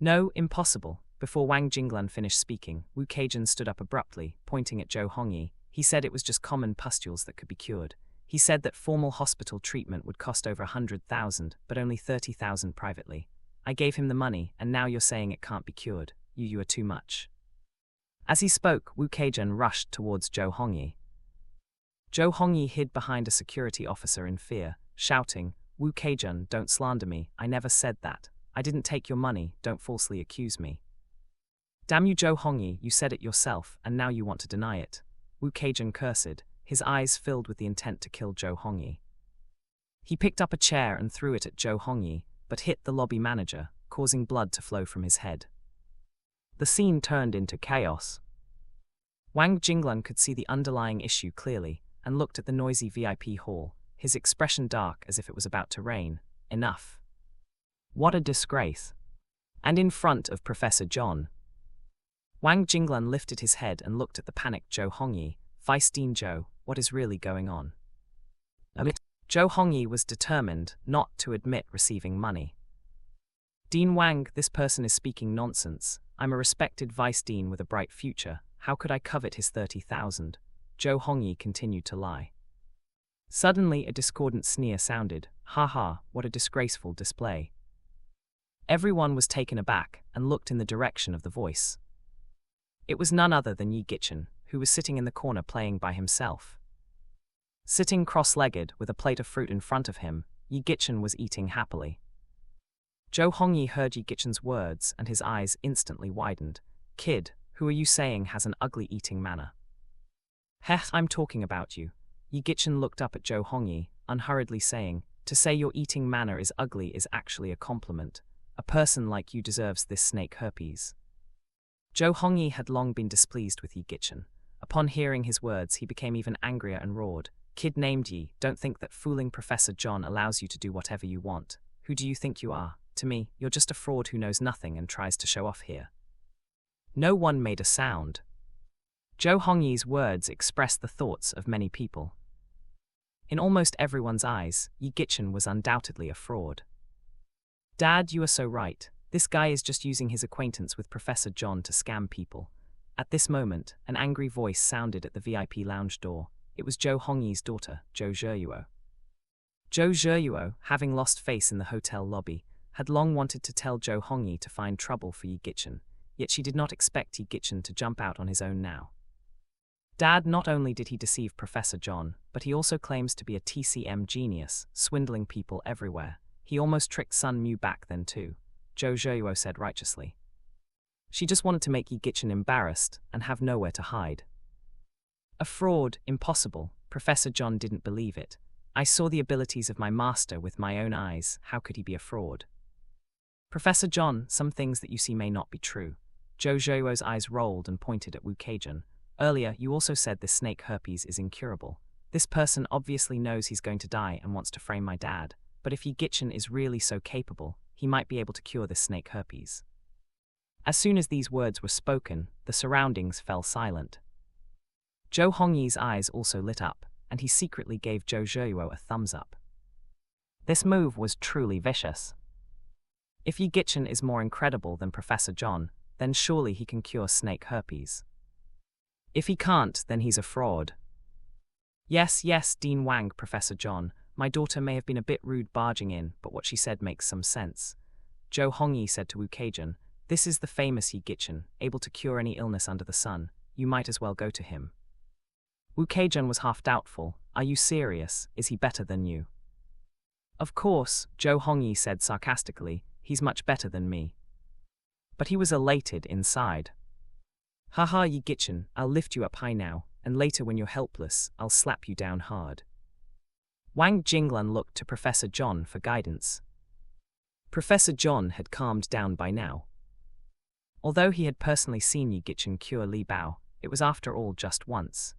No, impossible. Before Wang Jinglan finished speaking, Wu Keijian stood up abruptly, pointing at Zhou Hongyi. He said it was just common pustules that could be cured. He said that formal hospital treatment would cost over 100,000, but only 30,000 privately. I gave him the money, and now you're saying it can't be cured. You are too much. As he spoke, Wu Keijian rushed towards Zhou Hongyi. Zhou Hongyi hid behind a security officer in fear, shouting, Wu Keijian, don't slander me, I never said that. I didn't take your money, don't falsely accuse me. Damn you, Zhou Hongyi, you said it yourself, and now you want to deny it. Wu Keijian cursed, his eyes filled with the intent to kill Zhou Hongyi. He picked up a chair and threw it at Zhou Hongyi, but hit the lobby manager, causing blood to flow from his head. The scene turned into chaos. Wang Jinglan could see the underlying issue clearly, and looked at the noisy VIP hall, his expression dark as if it was about to rain. Enough. What a disgrace. And in front of Professor John. Wang Jinglan lifted his head and looked at the panicked Zhou Hongyi. Vice Dean Zhou, what is really going on? Zhou Hongyi was determined not to admit receiving money. Dean Wang, this person is speaking nonsense. I'm a respected vice dean with a bright future. How could I covet his 30,000? Zhou Hongyi continued to lie. Suddenly a discordant sneer sounded. Ha ha, what a disgraceful display. Everyone was taken aback and looked in the direction of the voice. It was none other than Yi Gichen, who was sitting in the corner playing by himself. Sitting cross-legged with a plate of fruit in front of him, Yi Gichen was eating happily. Zhou Hongyi heard Yi Gichen's words and his eyes instantly widened. Kid, who are you saying has an ugly eating manner? Heh, I'm talking about you. Yi Gichen looked up at Zhou Hongyi, unhurriedly saying, to say your eating manner is ugly is actually a compliment. A person like you deserves this snake herpes. Zhou Hongyi had long been displeased with Yi Gichen. Upon hearing his words, he became even angrier and roared. Kid named Yi, don't think that fooling Professor John allows you to do whatever you want. Who do you think you are? To me, you're just a fraud who knows nothing and tries to show off here. No one made a sound. Zhou Hongyi's words expressed the thoughts of many people. In almost everyone's eyes, Yi Gichen was undoubtedly a fraud. Dad, you are so right. This guy is just using his acquaintance with Professor John to scam people. At this moment, an angry voice sounded at the VIP lounge door. It was Zhou Hongyi's daughter, Zhou Zheyuo. Zhou Zheyuo, having lost face in the hotel lobby, had long wanted to tell Zhou Hongyi to find trouble for Yi Gichen, yet she did not expect Yi Gichen to jump out on his own now. Dad, not only did he deceive Professor John, but he also claims to be a TCM genius, swindling people everywhere. He almost tricked Sun Mu back then too, Zhou Zheyuo said righteously. She just wanted to make Yi Gichen embarrassed and have nowhere to hide. A fraud, impossible. Professor John didn't believe it. I saw the abilities of my master with my own eyes. How could he be a fraud? Professor John, some things that you see may not be true. Zhou Zheyuo's eyes rolled and pointed at Wu Keijian. Earlier, you also said this snake herpes is incurable. This person obviously knows he's going to die and wants to frame my dad. But if Yi Gichen is really so capable, he might be able to cure this snake herpes. As soon as these words were spoken, the surroundings fell silent. Zhou Hongyi's eyes also lit up, and he secretly gave Zhou Zheyuo a thumbs up. This move was truly vicious. If Yi Gichen is more incredible than Professor John, then surely he can cure snake herpes. If he can't, then he's a fraud. Yes, Dean Wang, Professor John, my daughter may have been a bit rude barging in, but what she said makes some sense. Zhou Hongyi said to Wu Keijian, this is the famous Yi Gichen, able to cure any illness under the sun. You might as well go to him. Wu Keijian was half doubtful. Are you serious? Is he better than you? Of course, Zhou Hongyi said sarcastically, he's much better than me. But he was elated inside. Haha, Yi Gichen, I'll lift you up high now, and later when you're helpless, I'll slap you down hard. Wang Jinglan looked to Professor John for guidance. Professor John had calmed down by now. Although he had personally seen Yi Gichen cure Li Bao, it was after all just once.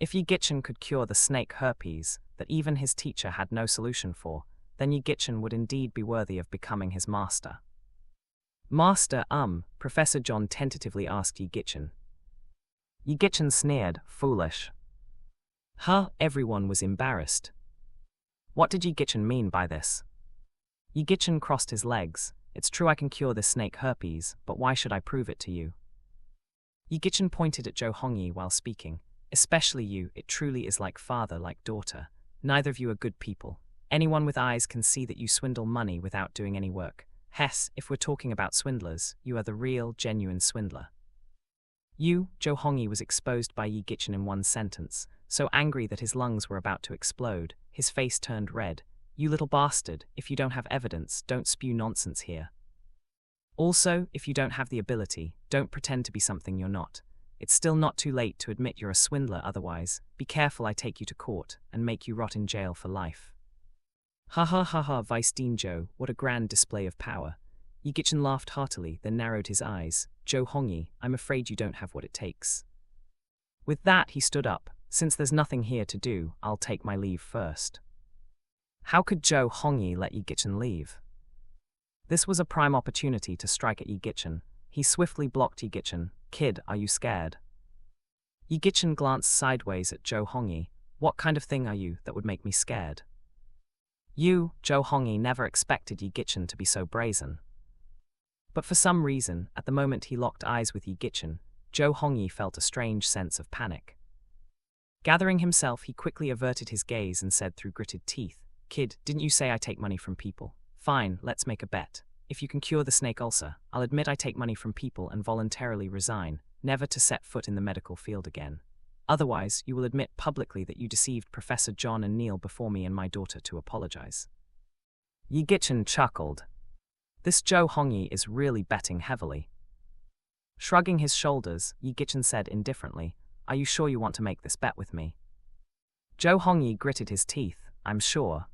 If Yi Gichen could cure the snake herpes that even his teacher had no solution for, then Yi Gichen would indeed be worthy of becoming his master. Master, Professor John tentatively asked Yi Gichen. Yi Gichin sneered, foolish. Huh, everyone was embarrassed. What did Yi Gichin mean by this? Yi Gichin crossed his legs. It's true I can cure this snake herpes, but why should I prove it to you? Yi Gichin pointed at Zhou Hongyi while speaking. Especially you, it truly is like father, like daughter. Neither of you are good people. Anyone with eyes can see that you swindle money without doing any work. Hess, if we're talking about swindlers, you are the real, genuine swindler. You, Zhou Hongyi was exposed by Yi Gichin in one sentence, so angry that his lungs were about to explode. His face turned red. You little bastard, if you don't have evidence, don't spew nonsense here. Also, if you don't have the ability, don't pretend to be something you're not. It's still not too late to admit you're a swindler otherwise. Be careful I take you to court and make you rot in jail for life. Ha ha ha ha, Vice Dean Zhou, what a grand display of power. Yi Gichin laughed heartily, then narrowed his eyes. Zhou Hongyi, I'm afraid you don't have what it takes. With that, he stood up. Since there's nothing here to do, I'll take my leave first. How could Zhou Hongyi let Yi Gichin leave? This was a prime opportunity to strike at Yi Gichin. He swiftly blocked Yi Gichin. Kid, are you scared? Yi Gichin glanced sideways at Zhou Hongyi. What kind of thing are you that would make me scared? You, Zhou Hongyi, never expected Yi Gichin to be so brazen. But for some reason, at the moment he locked eyes with Yi Gichin, Zhou Hongyi felt a strange sense of panic. Gathering himself, he quickly averted his gaze and said through gritted teeth, Kid, didn't you say I take money from people? Fine, let's make a bet. If you can cure the snake ulcer, I'll admit I take money from people and voluntarily resign, never to set foot in the medical field again. Otherwise, you will admit publicly that you deceived Professor John and Neil before me and my daughter to apologize. Yi Gichin chuckled. This Zhou Hongyi is really betting heavily. Shrugging his shoulders, Yi Gichin said indifferently, Are you sure you want to make this bet with me? Zhou Hongyi gritted his teeth, I'm sure.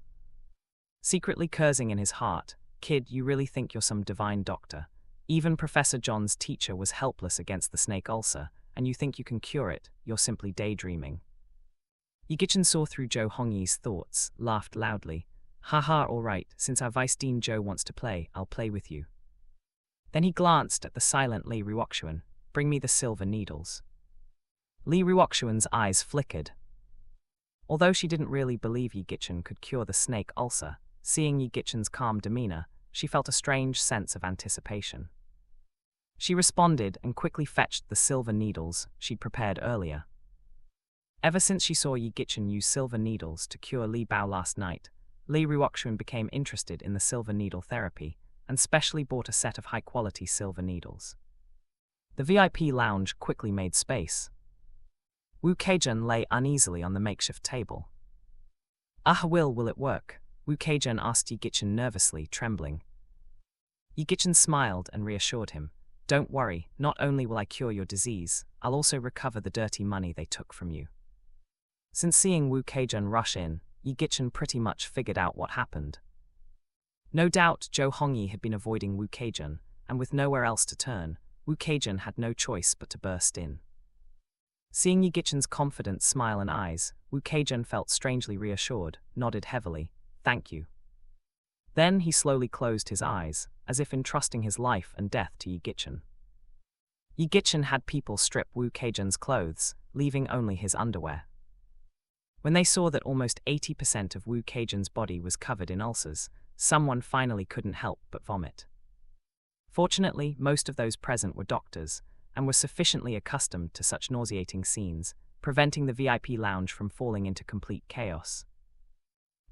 Secretly cursing in his heart, Kid, you really think you're some divine doctor? Even Professor John's teacher was helpless against the snake ulcer, and you think you can cure it? You're simply daydreaming. Yi Gichin saw through Zhou Hongyi's thoughts, laughed loudly. Haha, all right, since our Vice Dean Zhou wants to play, I'll play with you. Then he glanced at the silent Li Ruoxuan. Bring me the silver needles. Li Ruoxuan's eyes flickered. Although she didn't really believe Yi Gichin could cure the snake ulcer, seeing Yi Gichin's calm demeanor, she felt a strange sense of anticipation. She responded and quickly fetched the silver needles she'd prepared earlier. Ever since she saw Yi Gichin use silver needles to cure Li Bao last night, Li Ruoxuan became interested in the silver needle therapy and specially bought a set of high-quality silver needles. The VIP lounge quickly made space. Wu Keijun lay uneasily on the makeshift table. Will it work? Wu Keijun asked Yi Gichin nervously, trembling. Yi Gichin smiled and reassured him. Don't worry, not only will I cure your disease, I'll also recover the dirty money they took from you. Since seeing Wu Keijun rush in, Yi Gichin pretty much figured out what happened. No doubt Zhou Hongyi had been avoiding Wu Keijun, and with nowhere else to turn, Wu Keijun had no choice but to burst in. Seeing Yi Gichin's confident smile and eyes, Wu Keijun felt strangely reassured, nodded heavily. Thank you. Then he slowly closed his eyes, as if entrusting his life and death to Yi Gichin. Yi Gichin had people strip Wu Keijun's clothes, leaving only his underwear. When they saw that almost 80% of Wu Keijun's body was covered in ulcers, someone finally couldn't help but vomit. Fortunately, most of those present were doctors, and were sufficiently accustomed to such nauseating scenes, preventing the VIP lounge from falling into complete chaos.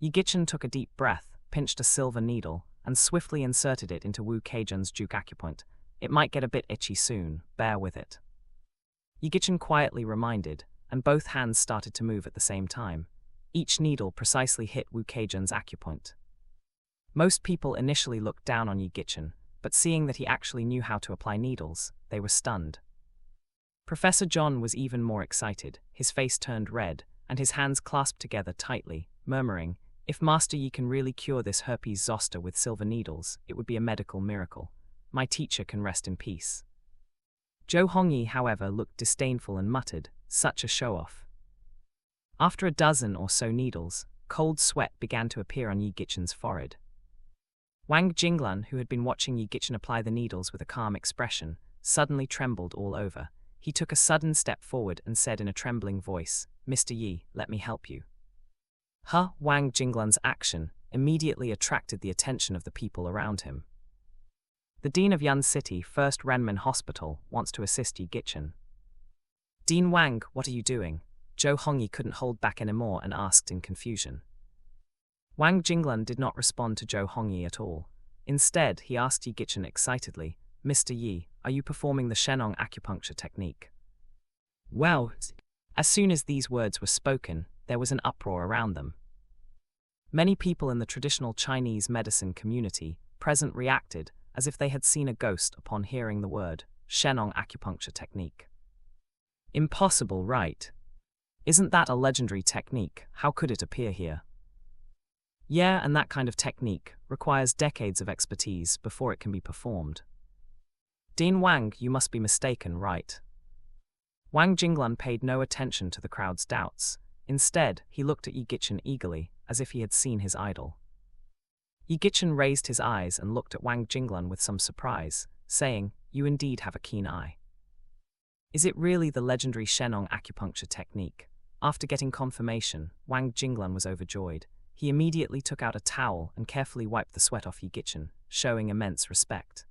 Yi Gichin took a deep breath, pinched a silver needle, and swiftly inserted it into Wu Keijun's juke acupoint. It might get a bit itchy soon, bear with it. Yi Gichin quietly reminded, and both hands started to move at the same time. Each needle precisely hit Wu Keijun's acupoint. Most people initially looked down on Yi Gichin, but seeing that he actually knew how to apply needles, they were stunned. Professor John was even more excited, his face turned red, and his hands clasped together tightly, murmuring, If Master Yi can really cure this herpes zoster with silver needles, it would be a medical miracle. My teacher can rest in peace. Zhou Hongyi, however, looked disdainful and muttered, Such a show-off. After a dozen or so needles, cold sweat began to appear on Yi Gichin's forehead. Wang Jinglan, who had been watching Yi Gichin apply the needles with a calm expression, suddenly trembled all over. He took a sudden step forward and said in a trembling voice, "Mr. Yi, let me help you." Wang Jinglan's action immediately attracted the attention of the people around him. The Dean of Yun City First Renmin Hospital wants to assist Yi Gichen. "Dean Wang, what are you doing?" Zhou Hongyi couldn't hold back anymore and asked in confusion. Wang Jinglan did not respond to Zhou Hongyi at all. Instead, he asked Yi Gichen excitedly, "Mr. Yi, are you performing the Shenong acupuncture technique?" Well, as soon as these words were spoken, there was an uproar around them. Many people in the traditional Chinese medicine community present reacted as if they had seen a ghost upon hearing the word Shenong acupuncture technique. Impossible, right? Isn't that a legendary technique? How could it appear here? Yeah, and that kind of technique requires decades of expertise before it can be performed. Dean Wang, you must be mistaken, right? Wang Jinglan paid no attention to the crowd's doubts. Instead, he looked at Yi Gichen eagerly, as if he had seen his idol. Yi Gichen raised his eyes and looked at Wang Jinglan with some surprise, saying, "You indeed have a keen eye. Is it really the legendary Shenong acupuncture technique?" After getting confirmation, Wang Jinglan was overjoyed. He immediately took out a towel and carefully wiped the sweat off Yi Gichen, showing immense respect.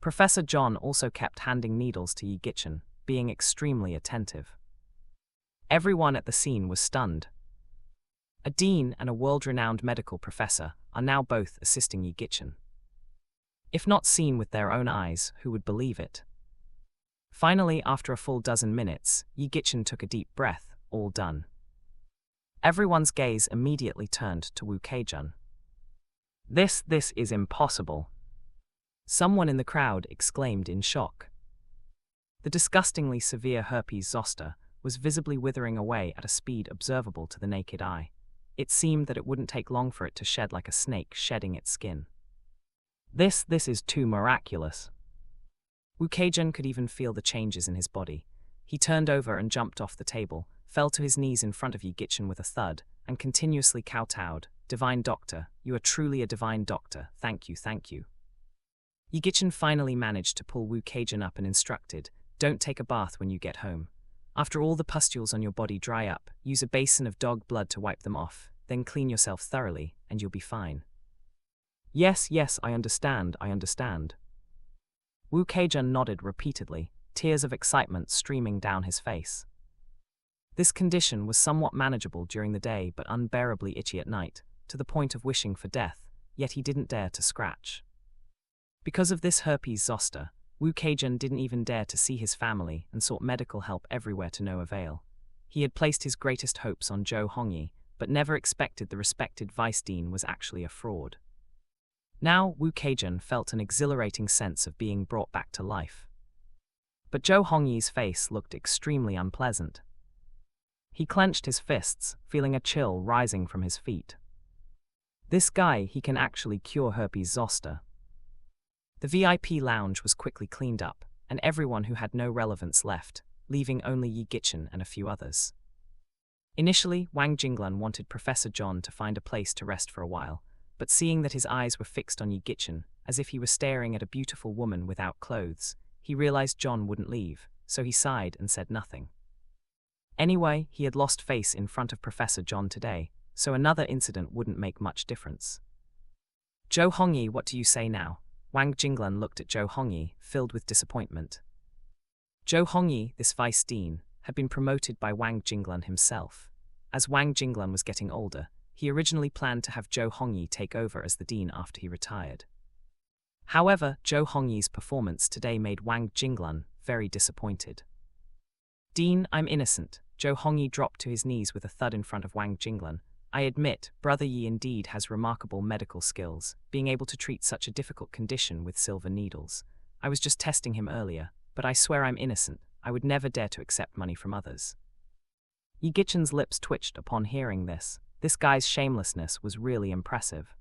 Professor John also kept handing needles to Yi Gichen, being extremely attentive. Everyone at the scene was stunned. A dean and a world-renowned medical professor are now both assisting Yi Gichen. If not seen with their own eyes, who would believe it? Finally, after a full dozen minutes, Yi Gichen took a deep breath, all done. Everyone's gaze immediately turned to Wu Keijun. This is impossible." Someone in the crowd exclaimed in shock. The disgustingly severe herpes zoster was visibly withering away at a speed observable to the naked eye. It seemed that it wouldn't take long for it to shed like a snake shedding its skin. This is too miraculous." Wu Keijun could even feel the changes in his body. He turned over and jumped off the table, fell to his knees in front of Yi Gichen with a thud, and continuously kowtowed, "Divine doctor, you are truly a divine doctor, thank you, thank you." Yi Gichen finally managed to pull Wu Keijun up and instructed, "Don't take a bath when you get home. After all the pustules on your body dry up, use a basin of dog blood to wipe them off, then clean yourself thoroughly, and you'll be fine." Yes, I understand. Wu Keijun nodded repeatedly, tears of excitement streaming down his face. This condition was somewhat manageable during the day but unbearably itchy at night, to the point of wishing for death, yet he didn't dare to scratch. Because of this herpes zoster, Wu Keijun didn't even dare to see his family and sought medical help everywhere to no avail. He had placed his greatest hopes on Zhou Hongyi, but never expected the respected vice dean was actually a fraud. Now Wu Keijun felt an exhilarating sense of being brought back to life. But Zhou Hongyi's face looked extremely unpleasant. He clenched his fists, feeling a chill rising from his feet. This guy, he can actually cure herpes zoster. The VIP lounge was quickly cleaned up, and everyone who had no relevance left, leaving only Yi Gichen and a few others. Initially, Wang Jinglan wanted Professor John to find a place to rest for a while, but seeing that his eyes were fixed on Yi Gichen, as if he was staring at a beautiful woman without clothes, he realized John wouldn't leave, so he sighed and said nothing. Anyway, he had lost face in front of Professor John today, so another incident wouldn't make much difference. "Zhou Hongyi, what do you say now?" Wang Jinglan looked at Zhou Hongyi, filled with disappointment. Zhou Hongyi, this vice dean, had been promoted by Wang Jinglan himself. As Wang Jinglan was getting older, he originally planned to have Zhou Hongyi take over as the dean after he retired. However, Zhou Hongyi's performance today made Wang Jinglan very disappointed. "Dean, I'm innocent." Zhou Hongyi dropped to his knees with a thud in front of Wang Jinglan. "I admit, Brother Yi indeed has remarkable medical skills, being able to treat such a difficult condition with silver needles. I was just testing him earlier, but I swear I'm innocent. I would never dare to accept money from others." Yi Gichen's lips twitched upon hearing this. This guy's shamelessness was really impressive.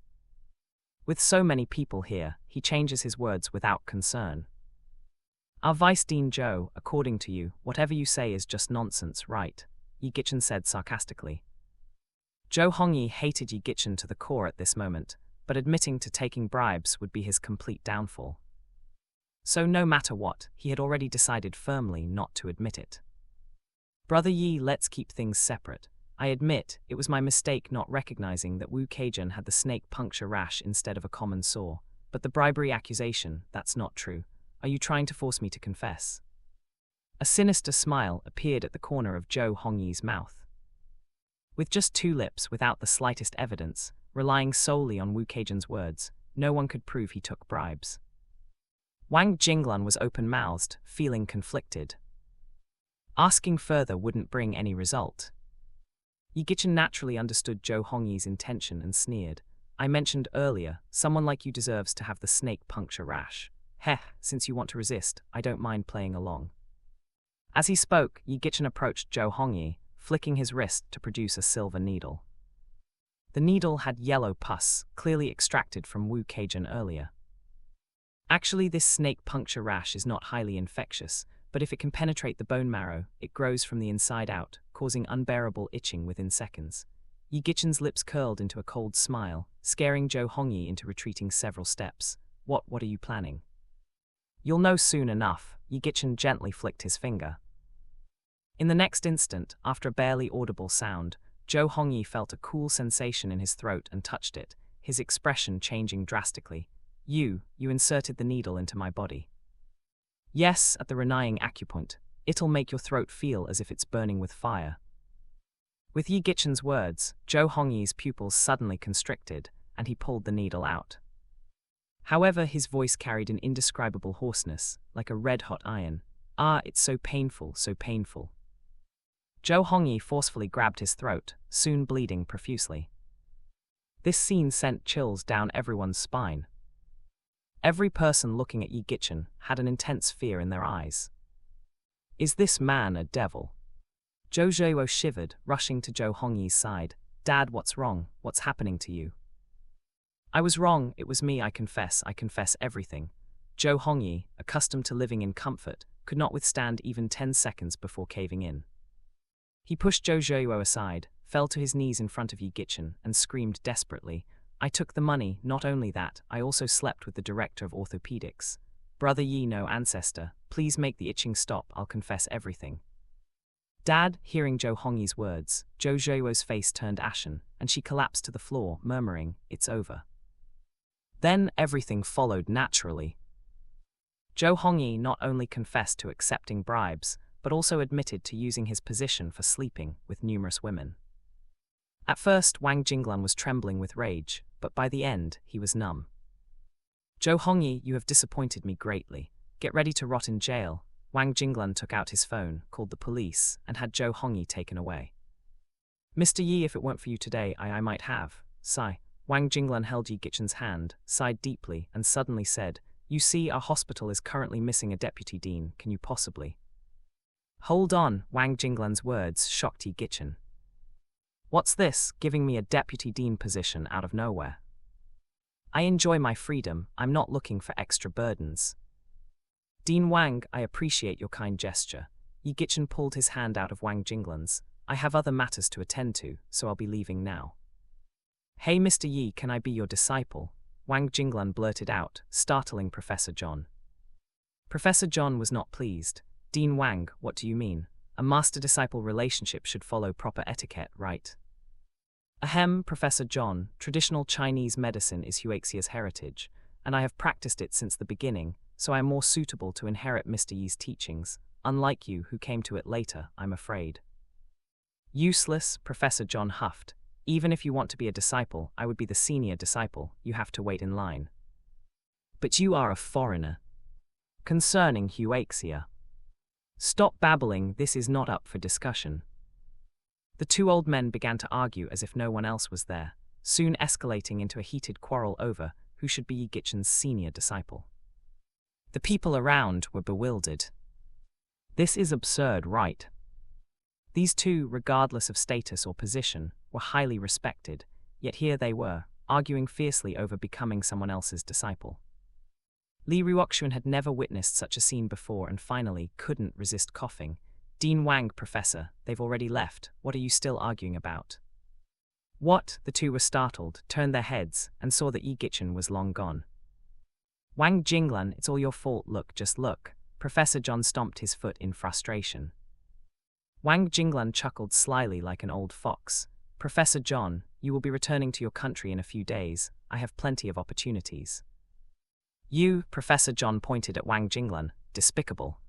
With so many people here, he changes his words without concern. "Our Vice Dean Zhou, according to you, whatever you say is just nonsense, right?" Yi Gichen said sarcastically. Zhou Hongyi hated Yi Gichen to the core at this moment, but admitting to taking bribes would be his complete downfall. So no matter what, he had already decided firmly not to admit it. Brother Yi, let's keep things separate. I admit, it was my mistake not recognizing that Wu Keijan had the snake puncture rash instead of a common sore. But the bribery accusation, that's not true. Are you trying to force me to confess? A sinister smile appeared at the corner of Zhou Hongyi's mouth. With just 2 lips without the slightest evidence, relying solely on Wu Keijan's words, no one could prove he took bribes. Wang Jinglan was open-mouthed, feeling conflicted. Asking further wouldn't bring any result. Yi Gichen naturally understood Zhou Hongyi's intention and sneered. I mentioned earlier, someone like you deserves to have the snake puncture rash. Heh, since you want to resist, I don't mind playing along. As he spoke, Yi Gichen approached Zhou Hongyi, flicking his wrist to produce a silver needle. The needle had yellow pus, clearly extracted from Wu Keijan earlier. Actually, this snake puncture rash is not highly infectious, but if it can penetrate the bone marrow, it grows from the inside out, causing unbearable itching within seconds. Yi Gichen's lips curled into a cold smile, scaring Zhou Hongyi into retreating several steps. What are you planning? You'll know soon enough, Yi Gichen gently flicked his finger. In the next instant, after a barely audible sound, Zhou Hongyi felt a cool sensation in his throat and touched it, his expression changing drastically. You inserted the needle into my body. Yes, at the Renaying acupoint. It'll make your throat feel as if it's burning with fire. With Yi Gichen's words, Zhou Hongyi's pupils suddenly constricted, and he pulled the needle out. However, his voice carried an indescribable hoarseness, like a red-hot iron. Ah, it's so painful, so painful. Zhou Hongyi forcefully grabbed his throat, soon bleeding profusely. This scene sent chills down everyone's spine. Every person looking at Yi Gichen had an intense fear in their eyes. Is this man a devil? Zhou Zhewo shivered, rushing to Zhou Hongyi's side. Dad, what's wrong? What's happening to you? I was wrong, it was me, I confess everything. Zhou Hongyi, accustomed to living in comfort, could not withstand even 10 seconds before caving in. He pushed Zhou Zhewo aside, fell to his knees in front of Yi Gichen, and screamed desperately, I took the money, not only that, I also slept with the director of orthopedics. Brother Yi, no ancestor, please make the itching stop, I'll confess everything. Dad, hearing Zhou Hongyi's words, Zhou Zhewo's face turned ashen, and she collapsed to the floor, murmuring, it's over. Then everything followed naturally. Zhou Hongyi not only confessed to accepting bribes, but also admitted to using his position for sleeping with numerous women. At first, Wang Jinglan was trembling with rage, but by the end, he was numb. Zhou Hongyi, you have disappointed me greatly. Get ready to rot in jail. Wang Jinglan took out his phone, called the police, and had Zhou Hongyi taken away. Mr. Yi, if it weren't for you today, I might have. Sigh. Wang Jinglan held Yi Gichen's hand, sighed deeply, and suddenly said, You see, our hospital is currently missing a deputy dean. Can you possibly? Hold on, Wang Jinglan's words shocked Yi Gichen. What's this, giving me a deputy dean position out of nowhere? I enjoy my freedom, I'm not looking for extra burdens. Dean Wang, I appreciate your kind gesture. Yi Gichen pulled his hand out of Wang Jinglan's. I have other matters to attend to, so I'll be leaving now. Hey Mr. Yi, can I be your disciple? Wang Jinglan blurted out, startling Professor John. Professor John was not pleased. Dean Wang, what do you mean? A master-disciple relationship should follow proper etiquette, right? Ahem, Professor John, traditional Chinese medicine is Huaxia's heritage, and I have practiced it since the beginning, so I am more suitable to inherit Mr. Yi's teachings, unlike you who came to it later, I'm afraid. Useless, Professor John huffed. Even if you want to be a disciple, I would be the senior disciple, you have to wait in line. But you are a foreigner. Concerning Huaxia. Stop babbling, this is not up for discussion. The 2 old men began to argue as if no one else was there, soon escalating into a heated quarrel over who should be Yi Gichen's senior disciple. The people around were bewildered. This is absurd, right? These 2, regardless of status or position, were highly respected, yet here they were, arguing fiercely over becoming someone else's disciple. Li Ruoxuan had never witnessed such a scene before and finally couldn't resist coughing. Dean Wang, Professor, they've already left. What are you still arguing about? What? The 2 were startled, turned their heads, and saw that Yi Gichen was long gone. Wang Jinglan, it's all your fault, look, just look. Professor John stomped his foot in frustration. Wang Jinglan chuckled slyly like an old fox. Professor John, you will be returning to your country in a few days. I have plenty of opportunities. You, Professor John pointed at Wang Jinglan, despicable.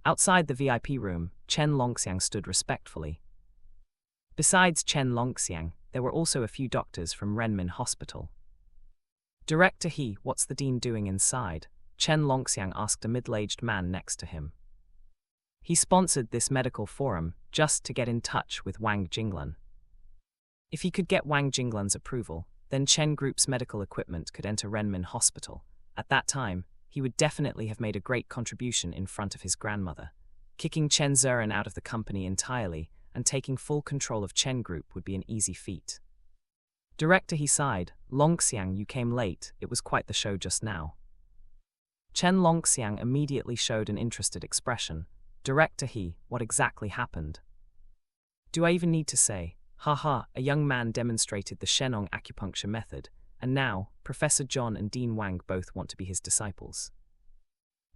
Outside the VIP room, Chen Longxiang stood respectfully. Besides Chen Longxiang, there were also a few doctors from Renmin Hospital. Director He, what's the dean doing inside? Chen Longxiang asked a middle-aged man next to him. He sponsored this medical forum just to get in touch with Wang Jinglan. If he could get Wang Jinglan's approval, then Chen Group's medical equipment could enter Renmin Hospital. At that time, he would definitely have made a great contribution in front of his grandmother. Kicking Chen Zuran out of the company entirely and taking full control of Chen Group would be an easy feat. Director He sighed, Longxiang, you came late, it was quite the show just now. Chen Longxiang immediately showed an interested expression. Director He, what exactly happened? Do I even need to say? Haha, a young man demonstrated the Shenong acupuncture method, and now, Professor John and Dean Wang both want to be his disciples.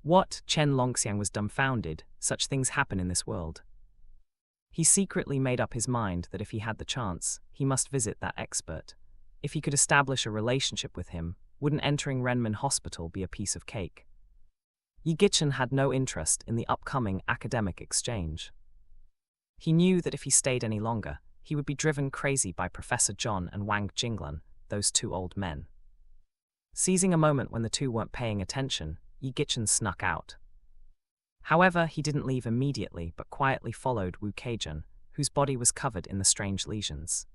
What? Chen Longxiang was dumbfounded. Such things happen in this world. He secretly made up his mind that if he had the chance, he must visit that expert. If he could establish a relationship with him, wouldn't entering Renmin Hospital be a piece of cake? Yi Gichen had no interest in the upcoming academic exchange. He knew that if he stayed any longer, he would be driven crazy by Professor John and Wang Jinglan, those two old men. Seizing a moment when the two weren't paying attention, Yi Gichen snuck out. However, he didn't leave immediately but quietly followed Wu Keijun, whose body was covered in the strange lesions.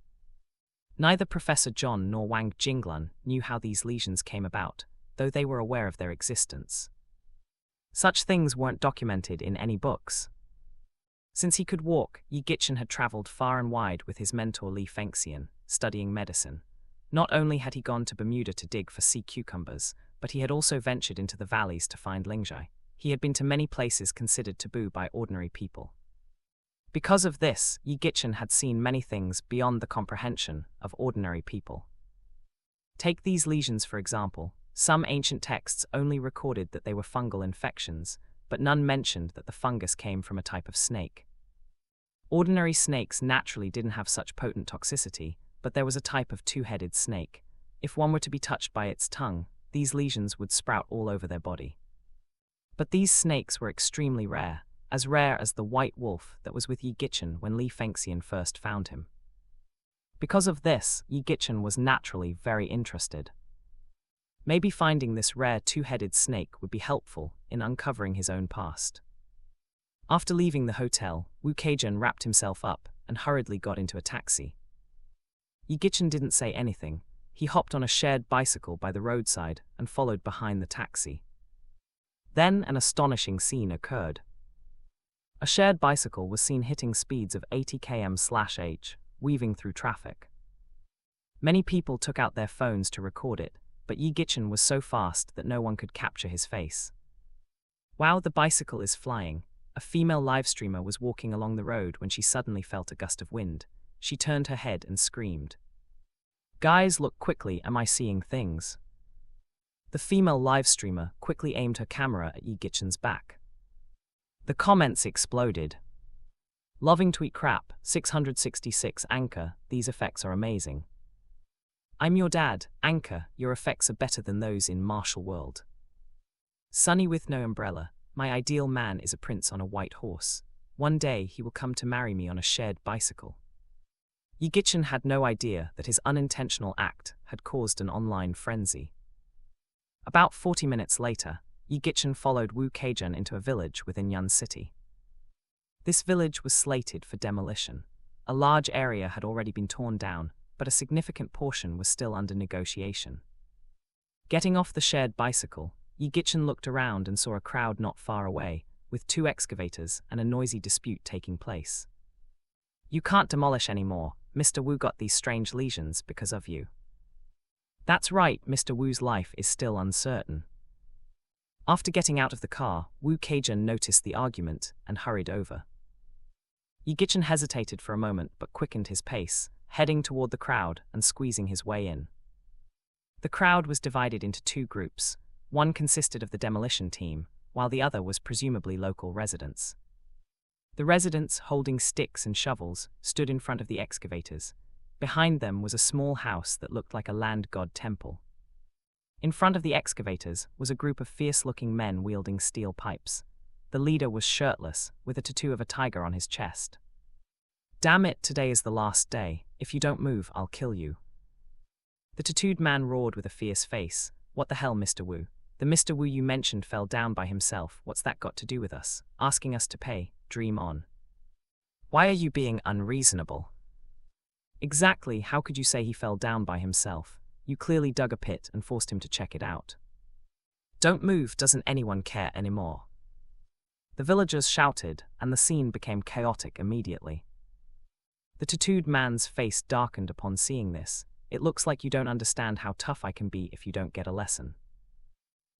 Neither Professor John nor Wang Jinglan knew how these lesions came about, though they were aware of their existence. Such things weren't documented in any books. Since he could walk, Yi Gichen had traveled far and wide with his mentor Li Fengxian, studying medicine. Not only had he gone to Bermuda to dig for sea cucumbers, but he had also ventured into the valleys to find Lingjai. He had been to many places considered taboo by ordinary people. Because of this, Yi Gichen had seen many things beyond the comprehension of ordinary people. Take these lesions for example. Some ancient texts only recorded that they were fungal infections, but none mentioned that the fungus came from a type of snake. Ordinary snakes naturally didn't have such potent toxicity, but there was a type of two-headed snake. If one were to be touched by its tongue, these lesions would sprout all over their body. But these snakes were extremely rare as the white wolf that was with Yi Gichen when Li Fengxian first found him. Because of this, Yi Gichen was naturally very interested. Maybe finding this rare two-headed snake would be helpful in uncovering his own past. After leaving the hotel, Wu Keijun wrapped himself up and hurriedly got into a taxi. Yi Gichen didn't say anything. He hopped on a shared bicycle by the roadside and followed behind the taxi. Then an astonishing scene occurred. A shared bicycle was seen hitting speeds of 80 km/h, weaving through traffic. Many people took out their phones to record it, but Yi Gichen was so fast that no one could capture his face. While the bicycle is flying, a female live streamer was walking along the road when she suddenly felt a gust of wind. She turned her head and screamed, "Guys, look quickly, am I seeing things?" The female live streamer quickly aimed her camera at Yi Gichen's back. The comments exploded. Loving tweet crap, 666 Anchor, these effects are amazing. I'm your dad, Anchor, your effects are better than those in Martial World. Sunny with no umbrella, my ideal man is a prince on a white horse. One day he will come to marry me on a shared bicycle. Yi Gichen had no idea that his unintentional act had caused an online frenzy. About 40 minutes later, Yi Gichen followed Wu Keijun into a village within Yun City. This village was slated for demolition. A large area had already been torn down, but a significant portion was still under negotiation. Getting off the shared bicycle, Yi Gichen looked around and saw a crowd not far away, with two excavators and a noisy dispute taking place. You can't demolish anymore. Mr. Wu got these strange lesions because of you. That's right, Mr. Wu's life is still uncertain. After getting out of the car, Wu Keijun noticed the argument and hurried over. Yi Gichen hesitated for a moment but quickened his pace, heading toward the crowd and squeezing his way in. The crowd was divided into two groups. One consisted of the demolition team, while the other was presumably local residents. The residents, holding sticks and shovels, stood in front of the excavators. Behind them was a small house that looked like a land god temple. In front of the excavators was a group of fierce-looking men wielding steel pipes. The leader was shirtless, with a tattoo of a tiger on his chest. "Damn it, today is the last day. If you don't move, I'll kill you." The tattooed man roared with a fierce face. "What the hell, Mr. Wu? The Mr. Wu you mentioned fell down by himself. What's that got to do with us? Asking us to pay? Dream on. Why are you being unreasonable?" "Exactly, how could you say he fell down by himself? You clearly dug a pit and forced him to check it out." "Don't move, doesn't anyone care anymore?" The villagers shouted, and the scene became chaotic immediately. The tattooed man's face darkened upon seeing this. "It looks like you don't understand how tough I can be if you don't get a lesson."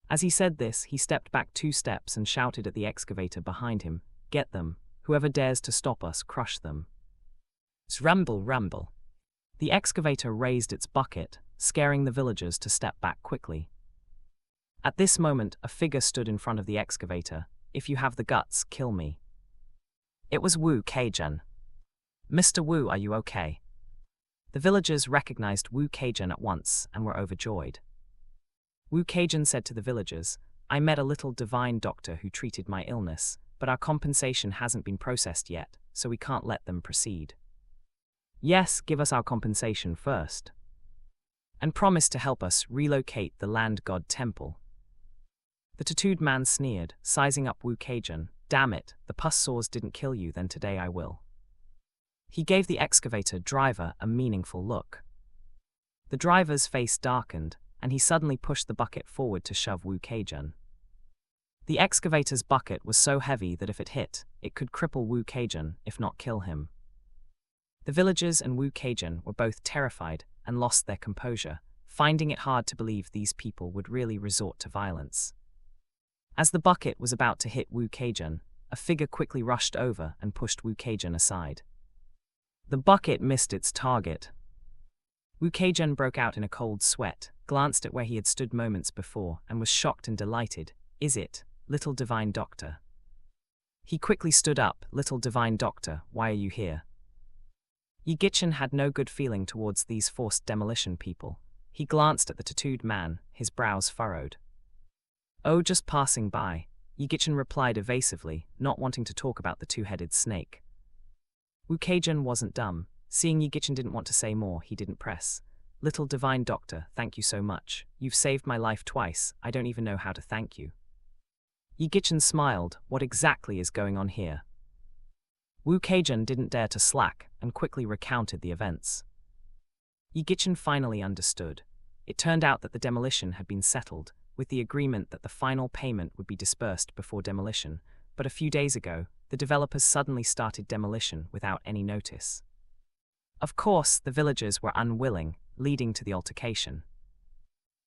As he said this, he stepped back 2 steps and shouted at the excavator behind him, "Get them. Whoever dares to stop us, crush them." Rumble, rumble. The excavator raised its bucket, scaring the villagers to step back quickly. At this moment, a figure stood in front of the excavator. "If you have the guts, kill me." It was Wu Keijun. "Mr. Wu, are you okay?" The villagers recognized Wu Keijun at once and were overjoyed. Wu Keijun said to the villagers, "I met a little divine doctor who treated my illness, but our compensation hasn't been processed yet, so we can't let them proceed." "Yes, give us our compensation first. And promise to help us relocate the land god temple." The tattooed man sneered, sizing up Wu Keijun. "Damn it, the pus sores didn't kill you, then today I will." He gave the excavator driver a meaningful look. The driver's face darkened, and he suddenly pushed the bucket forward to shove Wu Keijun. The excavator's bucket was so heavy that if it hit, it could cripple Wu Keijun, if not kill him. The villagers and Wu Keijun were both terrified and lost their composure, finding it hard to believe these people would really resort to violence. As the bucket was about to hit Wu Keijun, a figure quickly rushed over and pushed Wu Keijun aside. The bucket missed its target. Wu Keijun broke out in a cold sweat, glanced at where he had stood moments before, and was shocked and delighted. "Is it, little divine doctor?" He quickly stood up. "Little divine doctor, why are you here?" Yi Gichin had no good feeling towards these forced demolition people. He glanced at the tattooed man, his brows furrowed. "Oh, just passing by," Yi Gichin replied evasively, not wanting to talk about the 2-headed snake. Wu Keijun wasn't dumb. Seeing Yi Gichin didn't want to say more, he didn't press. "Little divine doctor, thank you so much. You've saved my life twice. I don't even know how to thank you." Yi Gichin smiled. "What exactly is going on here?" Wu Keijun didn't dare to slack and quickly recounted the events. Yi Gichin finally understood. It turned out that the demolition had been settled, with the agreement that the final payment would be dispersed before demolition, but a few days ago, the developers suddenly started demolition without any notice. Of course, the villagers were unwilling, leading to the altercation.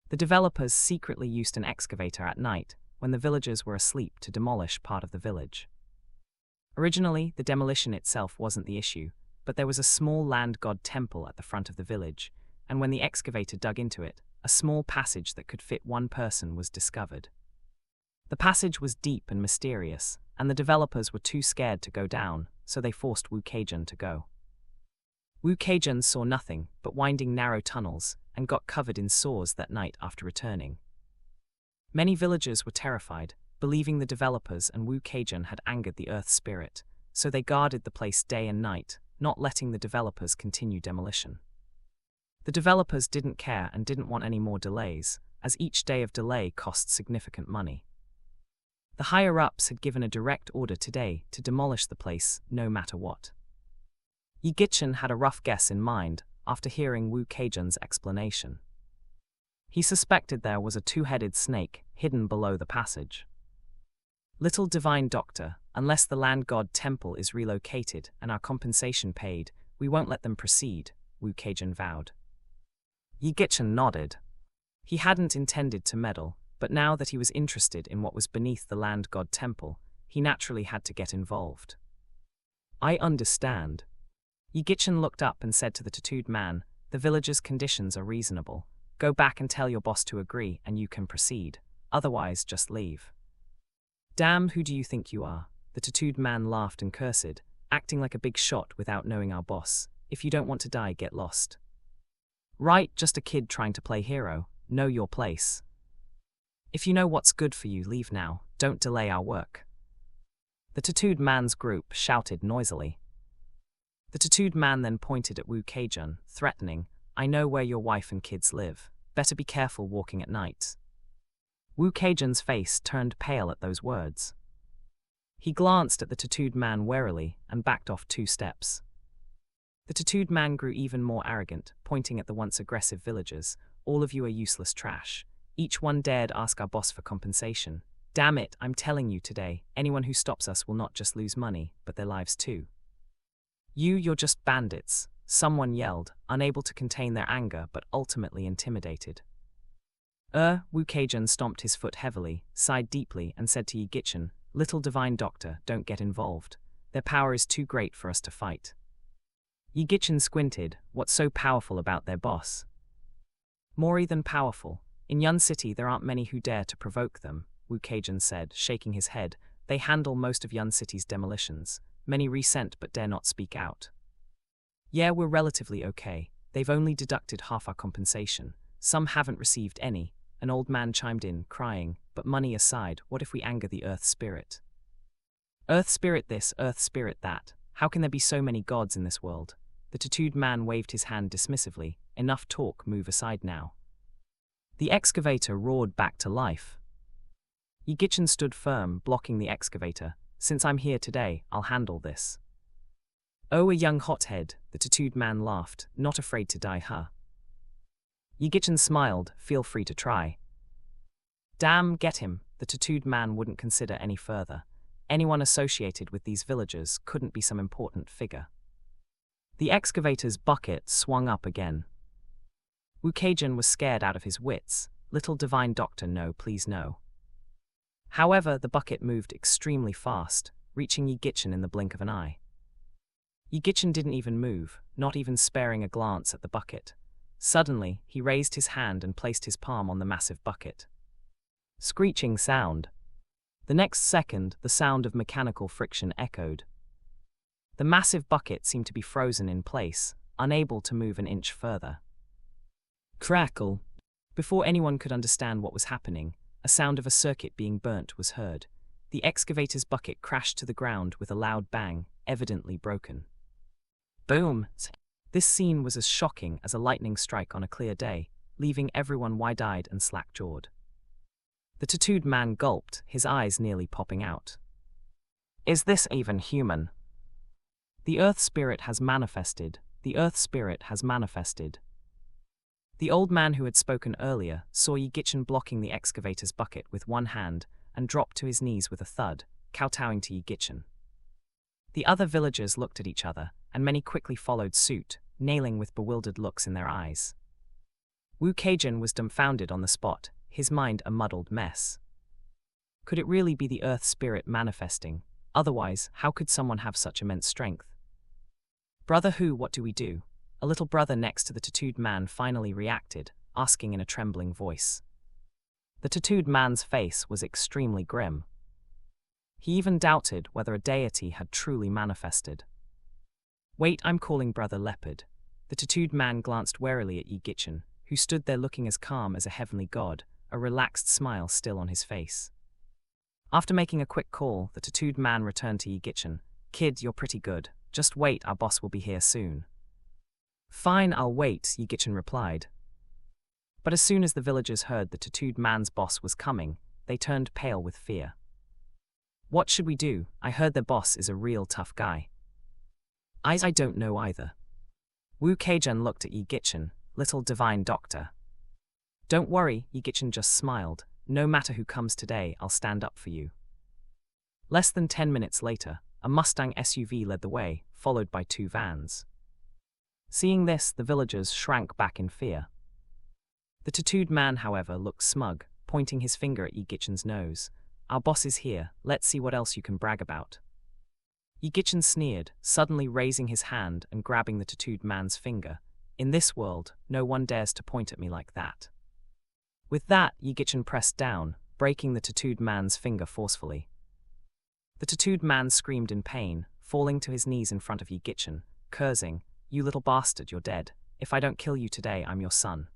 The developers secretly used an excavator at night, when the villagers were asleep, to demolish part of the village. Originally, the demolition itself wasn't the issue, but there was a small land god temple at the front of the village, and when the excavator dug into it, a small passage that could fit one person was discovered. The passage was deep and mysterious, and the developers were too scared to go down, so they forced Wu Keijun to go. Wu Keijun saw nothing but winding narrow tunnels and got covered in sores that night after returning. Many villagers were terrified, believing the developers and Wu Keijun had angered the earth spirit, so they guarded the place day and night, not letting the developers continue demolition. The developers didn't care and didn't want any more delays, as each day of delay cost significant money. The higher-ups had given a direct order today to demolish the place no matter what. Yi Gichin had a rough guess in mind after hearing Wu Keijun's explanation. He suspected there was a 2-headed snake hidden below the passage. "Little divine doctor, unless the land god temple is relocated and our compensation paid, we won't let them proceed," Wu Keijun vowed. Yi Gichin nodded. He hadn't intended to meddle, but now that he was interested in what was beneath the land god temple, he naturally had to get involved. "I understand." Yi Gichin looked up and said to the tattooed man, "The villagers' conditions are reasonable. Go back and tell your boss to agree and you can proceed. otherwise just leave. Damn, who do you think you are? The tattooed man laughed and cursed, acting like a big shot without knowing our boss. If you don't want to die, get lost. Right, just a kid trying to play hero. Know your place. If you know what's good for you, leave now. Don't delay our work. The tattooed man's group shouted noisily. The tattooed man then pointed at Wu Keijun, threatening, I know where your wife and kids live. Better be careful walking at night. Wu Keijun's face turned pale at those words. He glanced at the tattooed man warily and backed off 2 steps. The tattooed man grew even more arrogant, pointing at the once aggressive villagers. All of you are useless trash. Each one dared ask our boss for compensation. Damn it, I'm telling you today, anyone who stops us will not just lose money, but their lives too. You're just bandits, someone yelled, unable to contain their anger but ultimately intimidated. Wu Keijun stomped his foot heavily, sighed deeply, and said to Yi Gichin, Little divine doctor, don't get involved. Their power is too great for us to fight. Yi Gichin squinted. What's so powerful about their boss? More than powerful. In Yun City there aren't many who dare to provoke them, Wu Keijun said, shaking his head. They handle most of Yun City's demolitions. Many resent but dare not speak out. Yeah, we're relatively okay. They've only deducted half our compensation. Some haven't received any. An old man chimed in, crying, but money aside, what if we anger the Earth Spirit? Earth Spirit this, Earth Spirit that. How can there be so many gods in this world? The tattooed man waved his hand dismissively. Enough talk, move aside now. The excavator roared back to life. Yi Gichin stood firm, blocking the excavator. Since I'm here today, I'll handle this. Oh, a young hothead, the tattooed man laughed, not afraid to die, huh? Yi Gichin smiled, feel free to try. Damn, get him, the tattooed man wouldn't consider any further. Anyone associated with these villagers couldn't be some important figure. The excavator's bucket swung up again. Wu Keijun was scared out of his wits. Little divine doctor, no, please no. However, the bucket moved extremely fast, reaching Yi Gichin in the blink of an eye. Yi Gichin didn't even move, not even sparing a glance at the bucket. Suddenly, he raised his hand and placed his palm on the massive bucket. Screeching sound. The next second, the sound of mechanical friction echoed. The massive bucket seemed to be frozen in place, unable to move an inch further. Crackle. Before anyone could understand what was happening, a sound of a circuit being burnt was heard. The excavator's bucket crashed to the ground with a loud bang, evidently broken. Boom! This scene was as shocking as a lightning strike on a clear day, leaving everyone wide-eyed and slack-jawed. The tattooed man gulped, his eyes nearly popping out. Is this even human? The Earth Spirit has manifested. The Earth Spirit has manifested. The old man who had spoken earlier saw Yi Gichin blocking the excavator's bucket with one hand and dropped to his knees with a thud, kowtowing to Yi Gichin. The other villagers looked at each other, and many quickly followed suit, nailing with bewildered looks in their eyes. Wu Keijun was dumbfounded on the spot, his mind a muddled mess. Could it really be the Earth Spirit manifesting? Otherwise, how could someone have such immense strength? Brother Hu, what do we do? A little brother next to the tattooed man finally reacted, asking in a trembling voice. The tattooed man's face was extremely grim. He even doubted whether a deity had truly manifested. Wait, I'm calling Brother Leopard. The tattooed man glanced warily at Yi Gichin, who stood there looking as calm as a heavenly god, a relaxed smile still on his face. After making a quick call, the tattooed man returned to Yi Gichin. Kid, you're pretty good. Just wait, our boss will be here soon. Fine, I'll wait, Yi Gichin replied. But as soon as the villagers heard the tattooed man's boss was coming, they turned pale with fear. What should we do? I heard their boss is a real tough guy. I don't know either. Wu Keijun looked at Yi Gichin, little divine doctor. Don't worry, Yi Gichin just smiled. No matter who comes today, I'll stand up for you. Less than 10 minutes later, a Mustang SUV led the way, followed by 2 vans. Seeing this, the villagers shrank back in fear. The tattooed man, however, looked smug, pointing his finger at Yi Gichin's nose. Our boss is here, let's see what else you can brag about. Yi Gichin sneered, suddenly raising his hand and grabbing the tattooed man's finger. In this world, no one dares to point at me like that. With that, Yi Gichin pressed down, breaking the tattooed man's finger forcefully. The tattooed man screamed in pain, falling to his knees in front of Yi Gichin, cursing, "You little bastard, you're dead. If I don't kill you today, I'm your son."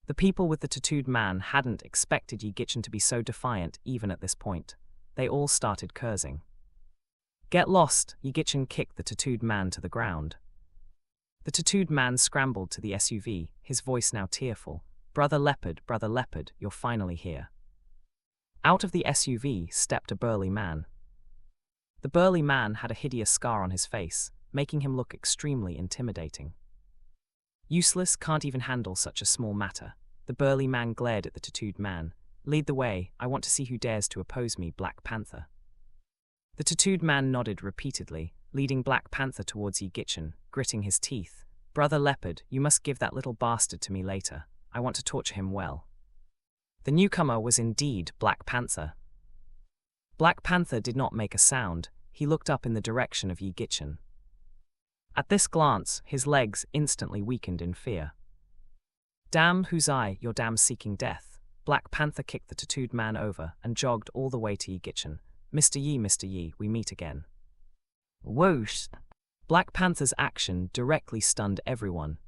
The people with the tattooed man hadn't expected Yi Gichin to be so defiant even at this point. They all started cursing. "Get lost!" Yi Gichin kicked the tattooed man to the ground. The tattooed man scrambled to the SUV, his voice now tearful. Brother Leopard, you're finally here." Out of the SUV stepped a burly man. The burly man had a hideous scar on his face, making him look extremely intimidating. Useless, can't even handle such a small matter. The burly man glared at the tattooed man. "Lead the way, I want to see who dares to oppose me, Black Panther." The tattooed man nodded repeatedly, leading Black Panther towards Yi Gichin, gritting his teeth. "Brother Leopard, you must give that little bastard to me later. I want to torture him well." The newcomer was indeed Black Panther. Black Panther did not make a sound. He looked up in the direction of Yi Gichin. At this glance, his legs instantly weakened in fear. "Damn, who's I, you're damn seeking death." Black Panther kicked the tattooed man over and jogged all the way to Yi Gichin. Mr. Yi, we meet again." Whoosh! Black Panther's action directly stunned everyone.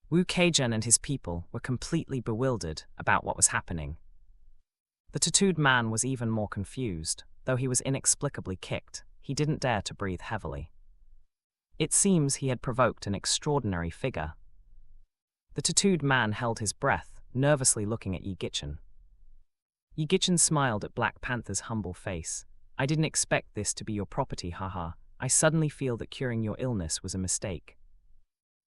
Wu Keijan and his people were completely bewildered about what was happening. The tattooed man was even more confused. Though he was inexplicably kicked, he didn't dare to breathe heavily. It seems he had provoked an extraordinary figure. The tattooed man held his breath, nervously looking at Yi Gichin. Yi Gichin smiled at Black Panther's humble face. "I didn't expect this to be your property, haha. I suddenly feel that curing your illness was a mistake."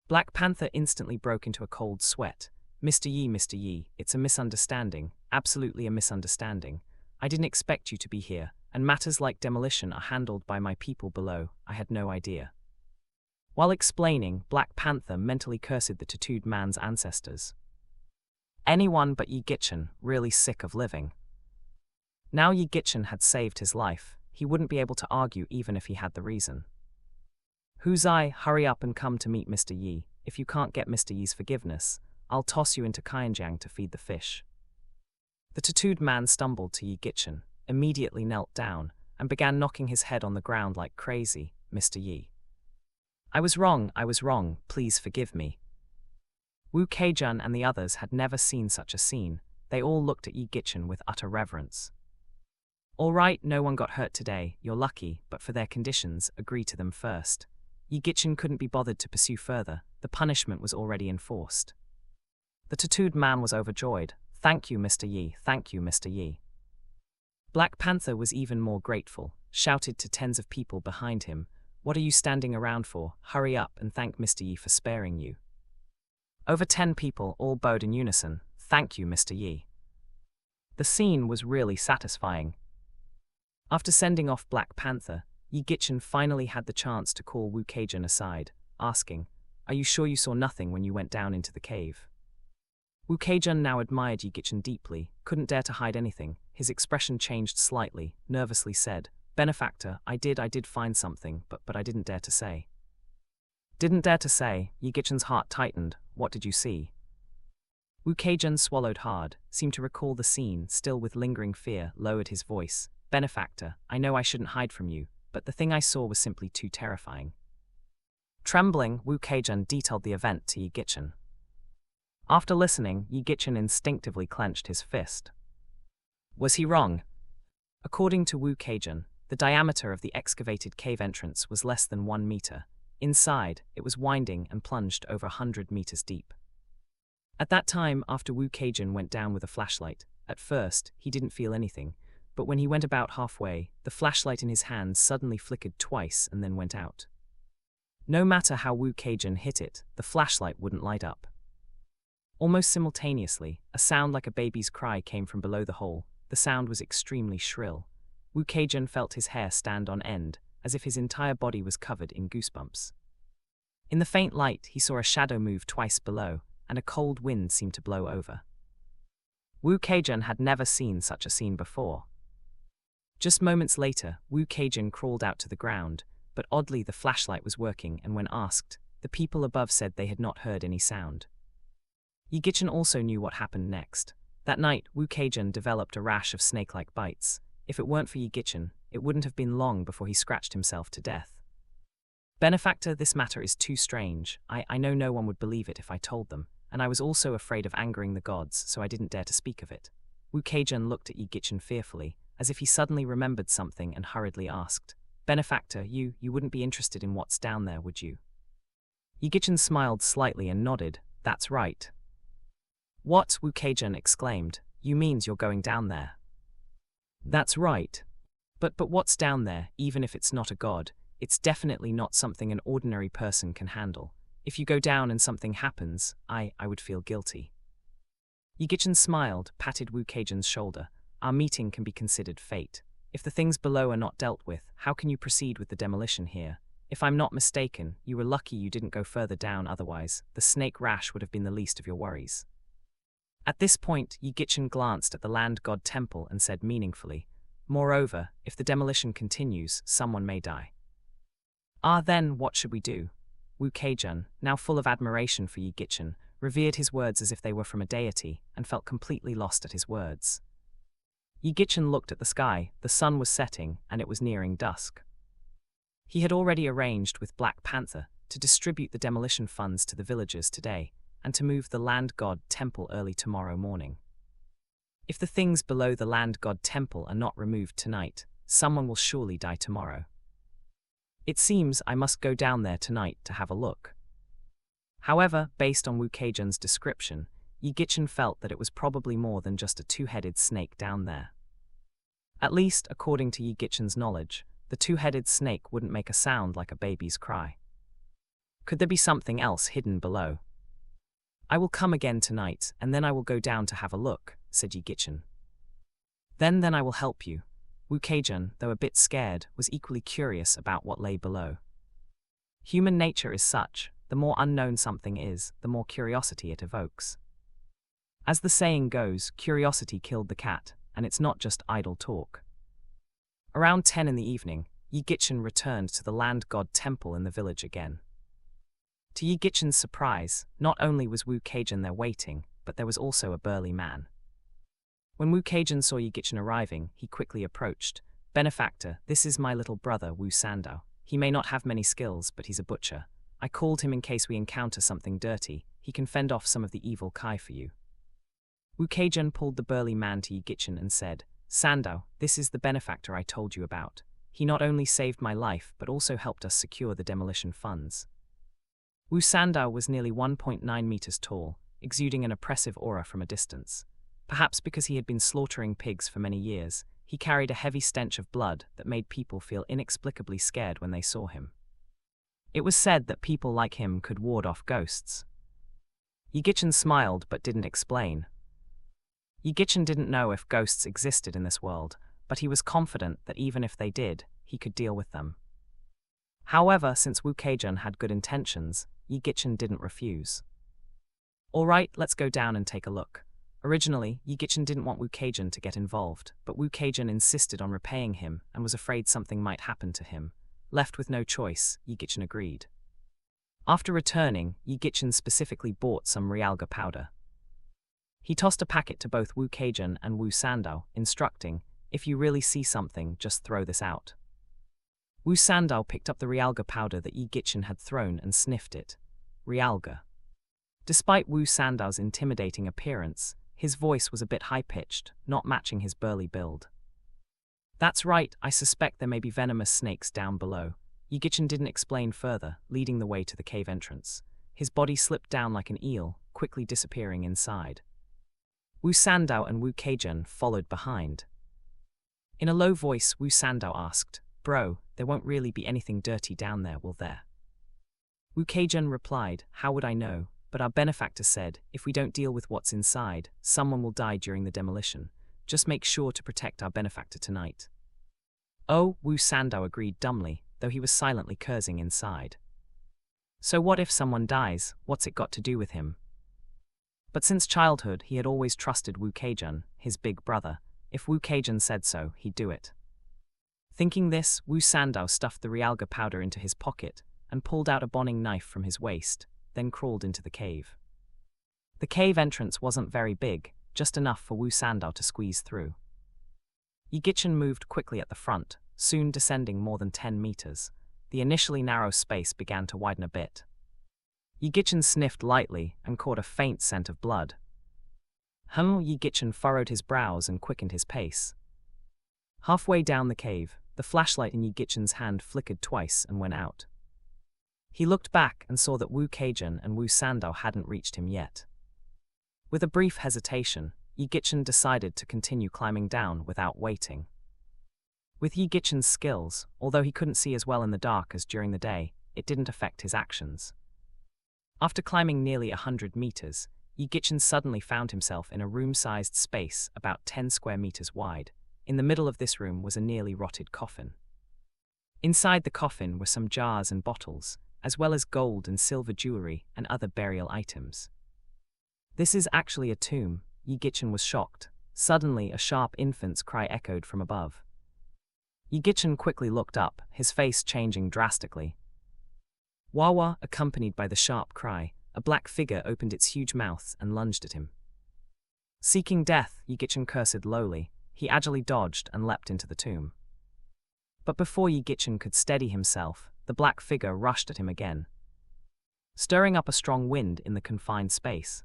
Black Panther instantly broke into a cold sweat. Mr. Yi, it's a misunderstanding, absolutely a misunderstanding. I didn't expect you to be here, and matters like demolition are handled by my people below. I had no idea." While explaining, Black Panther mentally cursed the tattooed man's ancestors. Anyone but Yi Gichin, really sick of living. Now Yi Gichin had saved his life. He wouldn't be able to argue even if he had the reason. "Who's I? Hurry up and come to meet Mr. Yi. If you can't get Mr. Yi's forgiveness, I'll toss you into Kainjiang to feed the fish." The tattooed man stumbled to Yi Gichin, immediately knelt down, and began knocking his head on the ground like crazy. "Mr. Yi. I was wrong, please forgive me." Wu Keijan and the others had never seen such a scene. They all looked at Yi Gichin with utter reverence. "All right, no one got hurt today, you're lucky, but for their conditions, agree to them first." Yi Gichin couldn't be bothered to pursue further. The punishment was already enforced. The tattooed man was overjoyed. "Thank you, Mr. Yi, thank you, Mr. Yi." Black Panther was even more grateful, shouted to tens of people behind him, "What are you standing around for? Hurry up and thank Mr. Yi for sparing you." Over 10 people all bowed in unison, "Thank you, Mr. Yi." The scene was really satisfying. After sending off Black Panther, Yi Gichin finally had the chance to call Wu Keijan aside, asking, "Are you sure you saw nothing when you went down into the cave?" Wu Keijan now admired Yi Gichin deeply, couldn't dare to hide anything. His expression changed slightly, nervously said, "Benefactor, I did find something, but I didn't dare to say." "Didn't dare to say?" Yi Gichin's heart tightened. "What did you see?" Wu Keijan swallowed hard, seemed to recall the scene, still with lingering fear, lowered his voice. "Benefactor, I know I shouldn't hide from you, but the thing I saw was simply too terrifying." Trembling, Wu Keijan detailed the event to Yi Gichin. After listening, Yi Gichin instinctively clenched his fist. Was he wrong? According to Wu Keijan, the diameter of the excavated cave entrance was less than 1 meter. Inside, it was winding and plunged over 100 meters deep. At that time, after Wu Keijan went down with a flashlight, at first, he didn't feel anything, but when he went about halfway, the flashlight in his hand suddenly flickered twice and then went out. No matter how Wu Keijan hit it, the flashlight wouldn't light up. Almost simultaneously, a sound like a baby's cry came from below the hole. The sound was extremely shrill. Wu Keijan felt his hair stand on end, as if his entire body was covered in goosebumps. In the faint light, he saw a shadow move twice below, and a cold wind seemed to blow over. Wu Keijan had never seen such a scene before. Just moments later, Wu Keijan crawled out to the ground, but oddly the flashlight was working, and when asked, the people above said they had not heard any sound. Yi Gichin also knew what happened next. That night, Wu Keijun developed a rash of snake-like bites. If it weren't for Yi Gichin, it wouldn't have been long before he scratched himself to death. Benefactor, this matter is too strange. I know no one would believe it if I told them, and I was also afraid of angering the gods, so I didn't dare to speak of it. Wu Keijun looked at Yi Gichin fearfully, as if he suddenly remembered something and hurriedly asked, Benefactor, you wouldn't be interested in what's down there, would you? Yi Gichin smiled slightly and nodded. That's right. What? Wu Keijun exclaimed. You means you're going down there? That's right. But what's down there, even if it's not a god? It's definitely not something an ordinary person can handle. If you go down and something happens, I would feel guilty. Yi Gichin smiled, patted Wu Keijun's shoulder. Our meeting can be considered fate. If the things below are not dealt with, how can you proceed with the demolition here? If I'm not mistaken, you were lucky you didn't go further down, otherwise, the snake rash would have been the least of your worries. At this point, Yi Gichin glanced at the land god temple and said meaningfully, Moreover, if the demolition continues, someone may die. Then, what should we do? Wu Keijun, now full of admiration for Yi Gichin, revered his words as if they were from a deity, and felt completely lost at his words. Yi Gichin looked at the sky. The sun was setting, and it was nearing dusk. He had already arranged with Black Panther to distribute the demolition funds to the villagers today, and to move the land god temple early tomorrow morning. If the things below the land god temple are not removed tonight, someone will surely die tomorrow. It seems I must go down there tonight to have a look. However, based on Wu Keijun's description, Yi Gichin felt that it was probably more than just a two-headed snake down there. At least, according to Yi Gichin's knowledge, the two-headed snake wouldn't make a sound like a baby's cry. Could there be something else hidden below? I will come again tonight, and then I will go down to have a look, said Yi Gichin. Then I will help you. Wu Keijun, though a bit scared, was equally curious about what lay below. Human nature is such, the more unknown something is, the more curiosity it evokes. As the saying goes, curiosity killed the cat, and it's not just idle talk. Around 10 in the evening, Yi Gichin returned to the land god temple in the village again. To Yi Gichin's surprise, not only was Wu Keijun there waiting, but there was also a burly man. When Wu Keijun saw Yi Gichin arriving, he quickly approached. Benefactor, this is my little brother, Wu Sandao. He may not have many skills, but he's a butcher. I called him in case we encounter something dirty. He can fend off some of the evil Kai for you. Wu Keijun pulled the burly man to Yi Gichin and said, Sandao, this is the benefactor I told you about. He not only saved my life, but also helped us secure the demolition funds. Wu Sandao was nearly 1.9 meters tall, exuding an oppressive aura from a distance. Perhaps because he had been slaughtering pigs for many years, he carried a heavy stench of blood that made people feel inexplicably scared when they saw him. It was said that people like him could ward off ghosts. Yi Gichin smiled but didn't explain. Yi Gichin didn't know if ghosts existed in this world, but he was confident that even if they did, he could deal with them. However, since Wu Keijun had good intentions, Yi Gichin didn't refuse. All right, let's go down and take a look. Originally, Yi Gichin didn't want Wu Keijun to get involved, but Wu Keijun insisted on repaying him and was afraid something might happen to him. Left with no choice, Yi Gichin agreed. After returning, Yi Gichin specifically bought some realga powder. He tossed a packet to both Wu Keijun and Wu Sandao, instructing, if you really see something, just throw this out. Wu Sandao picked up the realga powder that Yi Gichin had thrown and sniffed it. Realga. Despite Wu Sandao's intimidating appearance, his voice was a bit high-pitched, not matching his burly build. That's right, I suspect there may be venomous snakes down below. Yi Gichin didn't explain further, leading the way to the cave entrance. His body slipped down like an eel, quickly disappearing inside. Wu Sandao and Wu Keijun followed behind. In a low voice, Wu Sandao asked, Bro, there won't really be anything dirty down there, will there? Wu Keijun replied, How would I know? But our benefactor said, if we don't deal with what's inside, someone will die during the demolition. Just make sure to protect our benefactor tonight. Oh, Wu Sandao agreed dumbly, though he was silently cursing inside. So what if someone dies? What's it got to do with him? But since childhood, he had always trusted Wu Keijun, his big brother. If Wu Keijun said so, he'd do it. Thinking this, Wu Sandao stuffed the realga powder into his pocket and pulled out a boning knife from his waist, then crawled into the cave. The cave entrance wasn't very big, just enough for Wu Sandow to squeeze through. Yi Gichen moved quickly at the front, soon descending more than 10 meters. The initially narrow space began to widen a bit. Yi Gichen sniffed lightly and caught a faint scent of blood. Yi Gichen furrowed his brows and quickened his pace. Halfway down the cave, the flashlight in Yi Gichen's hand flickered twice and went out. He looked back and saw that Wu Keijan and Wu Sandow hadn't reached him yet. With a brief hesitation, Yi Gichen decided to continue climbing down without waiting. With Yi Gichen's skills, although he couldn't see as well in the dark as during the day, it didn't affect his actions. After climbing nearly 100 meters, Yi Gichen suddenly found himself in a room-sized space about 10 square meters wide. In the middle of this room was a nearly rotted coffin. Inside the coffin were some jars and bottles, as well as gold and silver jewelry and other burial items. This is actually a tomb. Yi Gichen was shocked. Suddenly, a sharp infant's cry echoed from above. Yi Gichen quickly looked up, his face changing drastically. Wawa, accompanied by the sharp cry, a black figure opened its huge mouth and lunged at him. Seeking death, Yi Gichen cursed lowly. He agilely dodged and leapt into the tomb. But before Yi Gichen could steady himself, the black figure rushed at him again, stirring up a strong wind in the confined space.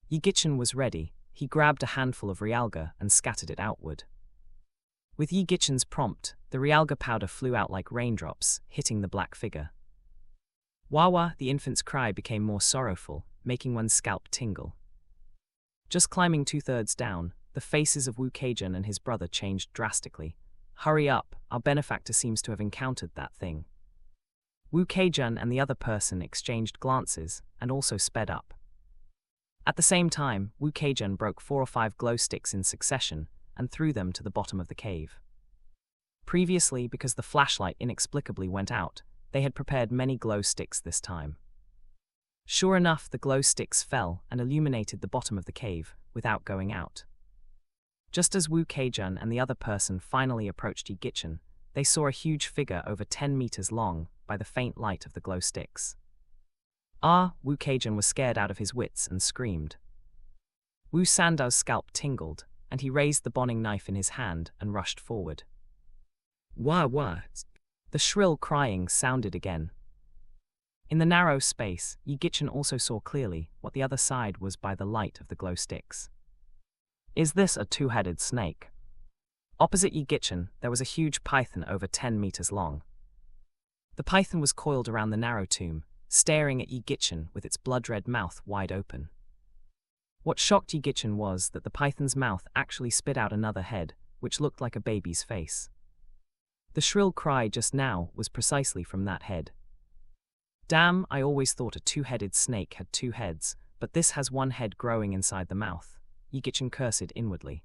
Yi Gichen was ready. He grabbed a handful of realga and scattered it outward. With Yi Gichen's prompt, the realga powder flew out like raindrops, hitting the black figure. Wawa, the infant's cry became more sorrowful, making one's scalp tingle. Just climbing 2/3 down, the faces of Wu Keijan and his brother changed drastically. Hurry up, our benefactor seems to have encountered that thing. Wu Keijan and the other person exchanged glances and also sped up. At the same time, Wu Keijan broke 4 or 5 glow sticks in succession and threw them to the bottom of the cave. Previously, because the flashlight inexplicably went out, they had prepared many glow sticks this time. Sure enough, the glow sticks fell and illuminated the bottom of the cave without going out. Just as Wu Keijan and the other person finally approached Yi Gichen, they saw a huge figure over 10 meters long by the faint light of the glow sticks. Wu Keijan was scared out of his wits and screamed. Wu Sandow's scalp tingled, and he raised the boning knife in his hand and rushed forward. Wah wah! The shrill crying sounded again. In the narrow space, Yi Gichen also saw clearly what the other side was by the light of the glow sticks. Is this a 2-headed snake? Opposite Yi Gichen, there was a huge python over 10 meters long. The python was coiled around the narrow tomb, staring at Yi Gichen with its blood-red mouth wide open. What shocked Yi Gichen was that the python's mouth actually spit out another head, which looked like a baby's face. The shrill cry just now was precisely from that head. Damn, I always thought a 2-headed snake had 2 heads, but this has 1 head growing inside the mouth. Yi Gichen cursed inwardly.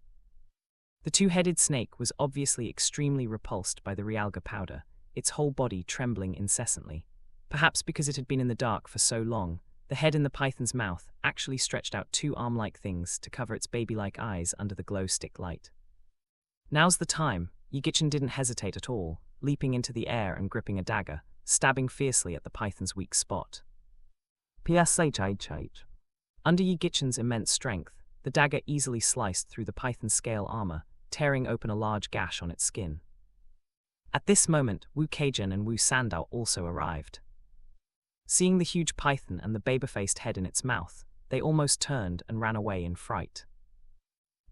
The 2-headed snake was obviously extremely repulsed by the realga powder, its whole body trembling incessantly. Perhaps because it had been in the dark for so long, the head in the python's mouth actually stretched out 2 arm-like things to cover its baby-like eyes under the glow-stick light. Now's the time. Yi Gichen didn't hesitate at all, leaping into the air and gripping a dagger, stabbing fiercely at the python's weak spot. Under Yi Gichen's immense strength, the dagger easily sliced through the python's scale armor, tearing open a large gash on its skin. At this moment, Wu Keijan and Wu Sandow also arrived. Seeing the huge python and the baby-faced head in its mouth, they almost turned and ran away in fright.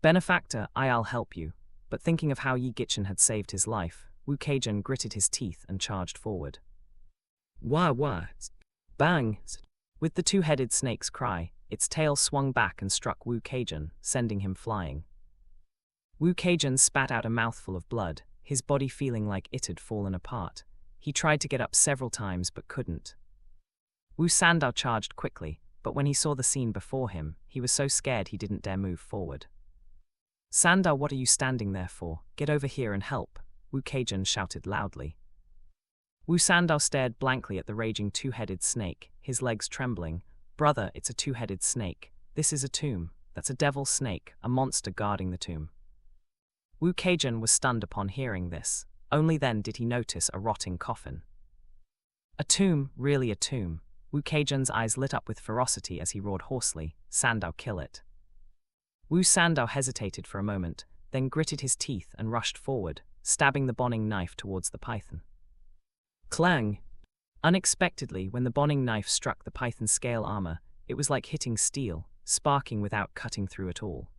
Benefactor, I'll help you. But thinking of how Yi Gichen had saved his life, Wu Keijan gritted his teeth and charged forward. Wah wah! Bang! With the 2-headed snake's cry, its tail swung back and struck Wu Keijan, sending him flying. Wu Keijan spat out a mouthful of blood, his body feeling like it had fallen apart. He tried to get up several times but couldn't. Wu Sandow charged quickly, but when he saw the scene before him, he was so scared he didn't dare move forward. Sandow, what are you standing there for? Get over here and help, Wu Keijan shouted loudly. Wu Sandow stared blankly at the raging 2-headed snake, his legs trembling. Brother, it's a 2-headed snake. This is a tomb. That's a devil snake, a monster guarding the tomb. Wu Keijan was stunned upon hearing this. Only then did he notice a rotting coffin. A tomb, really a tomb. Wu Keijan's eyes lit up with ferocity as he roared hoarsely, Sandow, kill it. Wu Sandow hesitated for a moment, then gritted his teeth and rushed forward, stabbing the boning knife towards the python. Clang! Unexpectedly, when the boning knife struck the python's scale armor, it was like hitting steel, sparking without cutting through at all.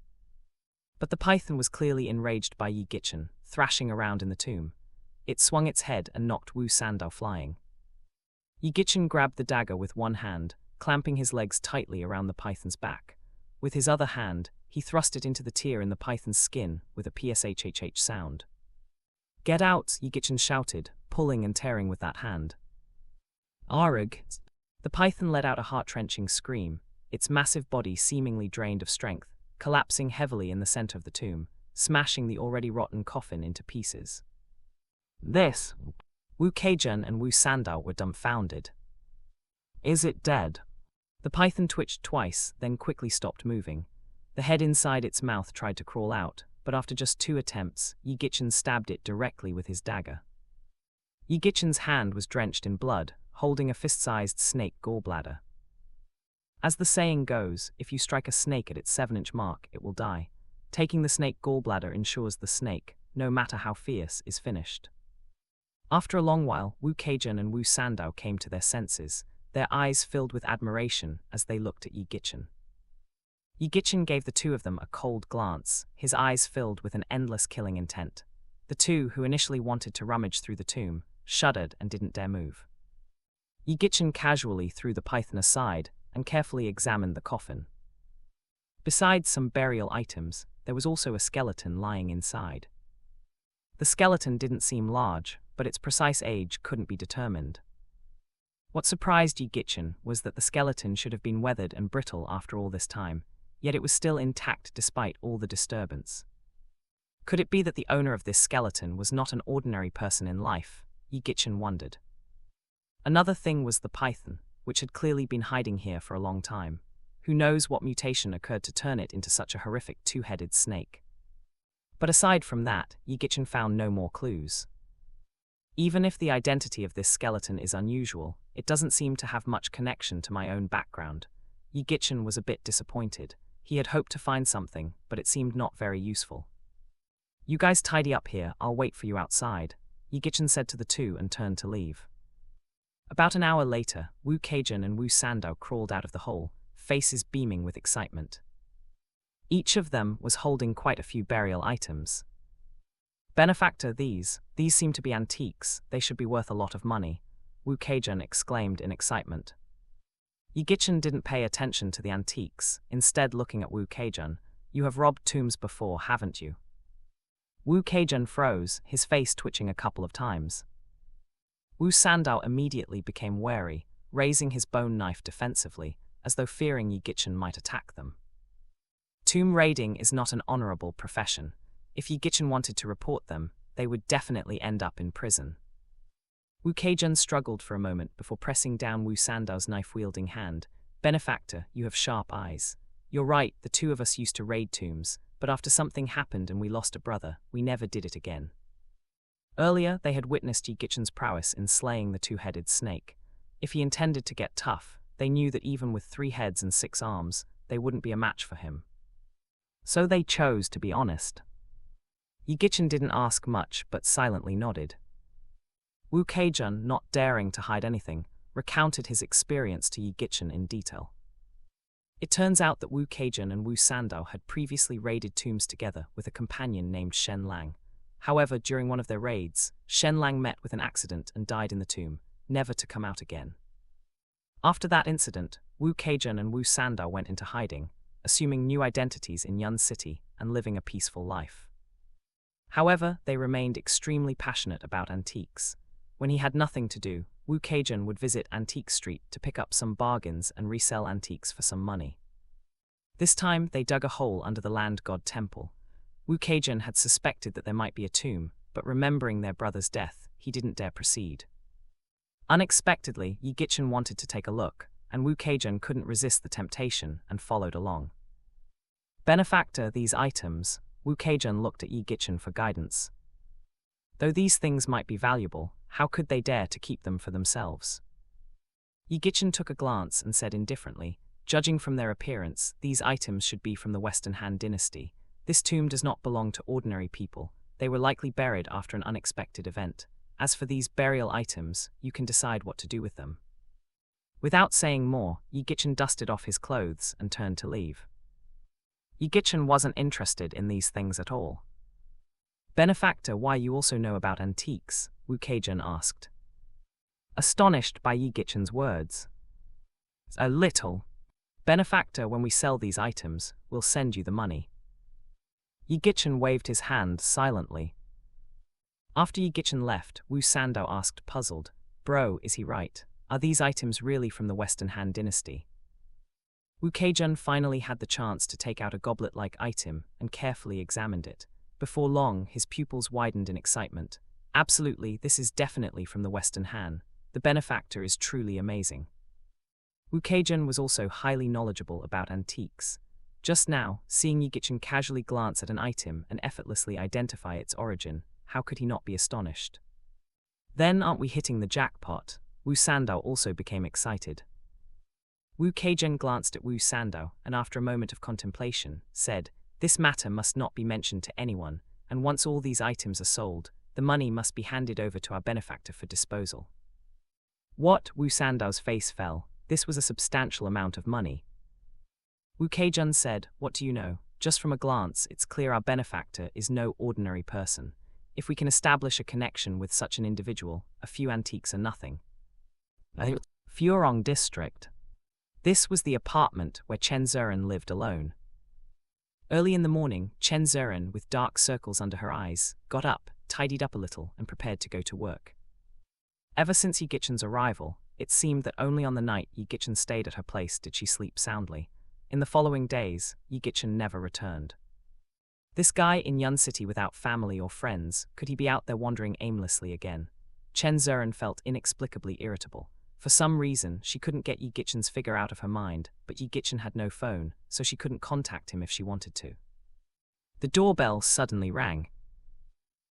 But the python was clearly enraged by Yi Gichin, thrashing around in the tomb. It swung its head and knocked Wu Sandow flying. Yi Gichin grabbed the dagger with one hand, clamping his legs tightly around the python's back. With his other hand, he thrust it into the tear in the python's skin with a pshhh sound. "Get out!" Yi Gichin shouted, pulling and tearing with that hand. "Arg!" The python let out a heart-wrenching scream, its massive body seemingly drained of strength, collapsing heavily in the center of the tomb, smashing the already rotten coffin into pieces. This! Wu Keijun and Wu Sandow were dumbfounded. "Is it dead?" The python twitched twice, then quickly stopped moving. The head inside its mouth tried to crawl out, but after just 2 attempts, Yi Gichin stabbed it directly with his dagger. Yi Gichin's hand was drenched in blood, holding a fist-sized snake gallbladder. As the saying goes, if you strike a snake at its 7-inch mark, it will die. Taking the snake gallbladder ensures the snake, no matter how fierce, is finished. After a long while, Wu Keijun and Wu Sandow came to their senses, their eyes filled with admiration as they looked at Yi Gichin. Yi Gichin gave the two of them a cold glance, his eyes filled with an endless killing intent. The two, who initially wanted to rummage through the tomb, shuddered and didn't dare move. Yi Gichin casually threw the python aside and carefully examined the coffin. Besides some burial items, there was also a skeleton lying inside. The skeleton didn't seem large, but its precise age couldn't be determined. What surprised Yi Gichin was that the skeleton should have been weathered and brittle after all this time, yet it was still intact despite all the disturbance. Could it be that the owner of this skeleton was not an ordinary person in life? Yi Gichin wondered. Another thing was the python, which had clearly been hiding here for a long time. Who knows what mutation occurred to turn it into such a horrific 2-headed snake? But aside from that, Yi Gichin found no more clues. Even if the identity of this skeleton is unusual, it doesn't seem to have much connection to my own background. Yi Gichin was a bit disappointed. He had hoped to find something, but it seemed not very useful. "You guys tidy up here, I'll wait for you outside," Yi Gichin said to the two and turned to leave. About an hour later, Wu Keijun and Wu Sandow crawled out of the hole, faces beaming with excitement. Each of them was holding quite a few burial items. "Benefactor, these seem to be antiques, they should be worth a lot of money," Wu Keijun exclaimed in excitement. Yi Gichin didn't pay attention to the antiques, instead looking at Wu Keijun. "You have robbed tombs before, haven't you?" Wu Keijun froze, his face twitching a couple of times. Wu Sandow immediately became wary, raising his bone knife defensively, as though fearing Yi Gichin might attack them. Tomb raiding is not an honorable profession. If Yi Gichin wanted to report them, they would definitely end up in prison. Wu Keijun struggled for a moment before pressing down Wu Sandow's knife-wielding hand. "Benefactor, you have sharp eyes. You're right, the two of us used to raid tombs, but after something happened and we lost a brother, we never did it again." Earlier, they had witnessed Yi Gichin's prowess in slaying the 2-headed snake. If he intended to get tough, they knew that even with 3 heads and 6 arms, they wouldn't be a match for him. So they chose to be honest. Yi Gichin didn't ask much, but silently nodded. Wu Keijun, not daring to hide anything, recounted his experience to Yi Gichin in detail. It turns out that Wu Keijun and Wu Sandow had previously raided tombs together with a companion named Shen Lang. However, during one of their raids, Shen Lang met with an accident and died in the tomb, never to come out again. After that incident, Wu Keijun and Wu Sandow went into hiding, assuming new identities in Yun City and living a peaceful life. However, they remained extremely passionate about antiques. When he had nothing to do, Wu Keijun would visit Antique Street to pick up some bargains and resell antiques for some money. This time, they dug a hole under the land god temple. Wu Keijun had suspected that there might be a tomb, but remembering their brother's death, he didn't dare proceed. Unexpectedly, Yi Gichin wanted to take a look, and Wu Keijun couldn't resist the temptation and followed along. "Benefactor, these items," Wu Keijun looked at Yi Gichin for guidance. Though these things might be valuable, how could they dare to keep them for themselves? Yi Gichin took a glance and said indifferently, Judging from their appearance, these items should be from the Western Han dynasty. This tomb does not belong to ordinary people. They were likely buried after an unexpected event. As for these burial items, you can decide what to do with them. Without saying more, Yi Gichen dusted off his clothes and turned to leave. Yi Gichen wasn't interested in these things at all. "Benefactor, why you also know about antiques?" Wu Keijun asked. Astonished by Yi Gichen's words. "A little. Benefactor, when we sell these items, we'll send you the money." Yi Gichen waved his hand silently. After Yi Gichen left, Wu Sandao asked, puzzled, "Bro, is he right? Are these items really from the Western Han dynasty?" Wu Keijun finally had the chance to take out a goblet-like item and carefully examined it. Before long, his pupils widened in excitement. "Absolutely, this is definitely from the Western Han. The benefactor is truly amazing." Wu Keijun was also highly knowledgeable about antiques. Just now, seeing Yi Gichen casually glance at an item and effortlessly identify its origin, how could he not be astonished? "Then aren't we hitting the jackpot?" Wu Sandao also became excited. Wu Keijun glanced at Wu Sandao and after a moment of contemplation, said, "This matter must not be mentioned to anyone, and once all these items are sold, the money must be handed over to our benefactor for disposal." What? Wu Sandao's face fell. This was a substantial amount of money. Wu Keijun said, "What do you know? Just from a glance, it's clear our benefactor is no ordinary person. If we can establish a connection with such an individual, a few antiques are nothing." Furong District. This was the apartment where Chen Ziren lived alone. Early in the morning, Chen Ziren, with dark circles under her eyes, got up, tidied up a little, and prepared to go to work. Ever since Yi Gichen's arrival, it seemed that only on the night Yi Gichen stayed at her place did she sleep soundly. In the following days, Yi Gichen never returned. This guy in Yun City without family or friends, could he be out there wandering aimlessly again? Chen Ziren felt inexplicably irritable. For some reason, she couldn't get Yi Gichen's figure out of her mind, but Yi Gichen had no phone, so she couldn't contact him if she wanted to. The doorbell suddenly rang.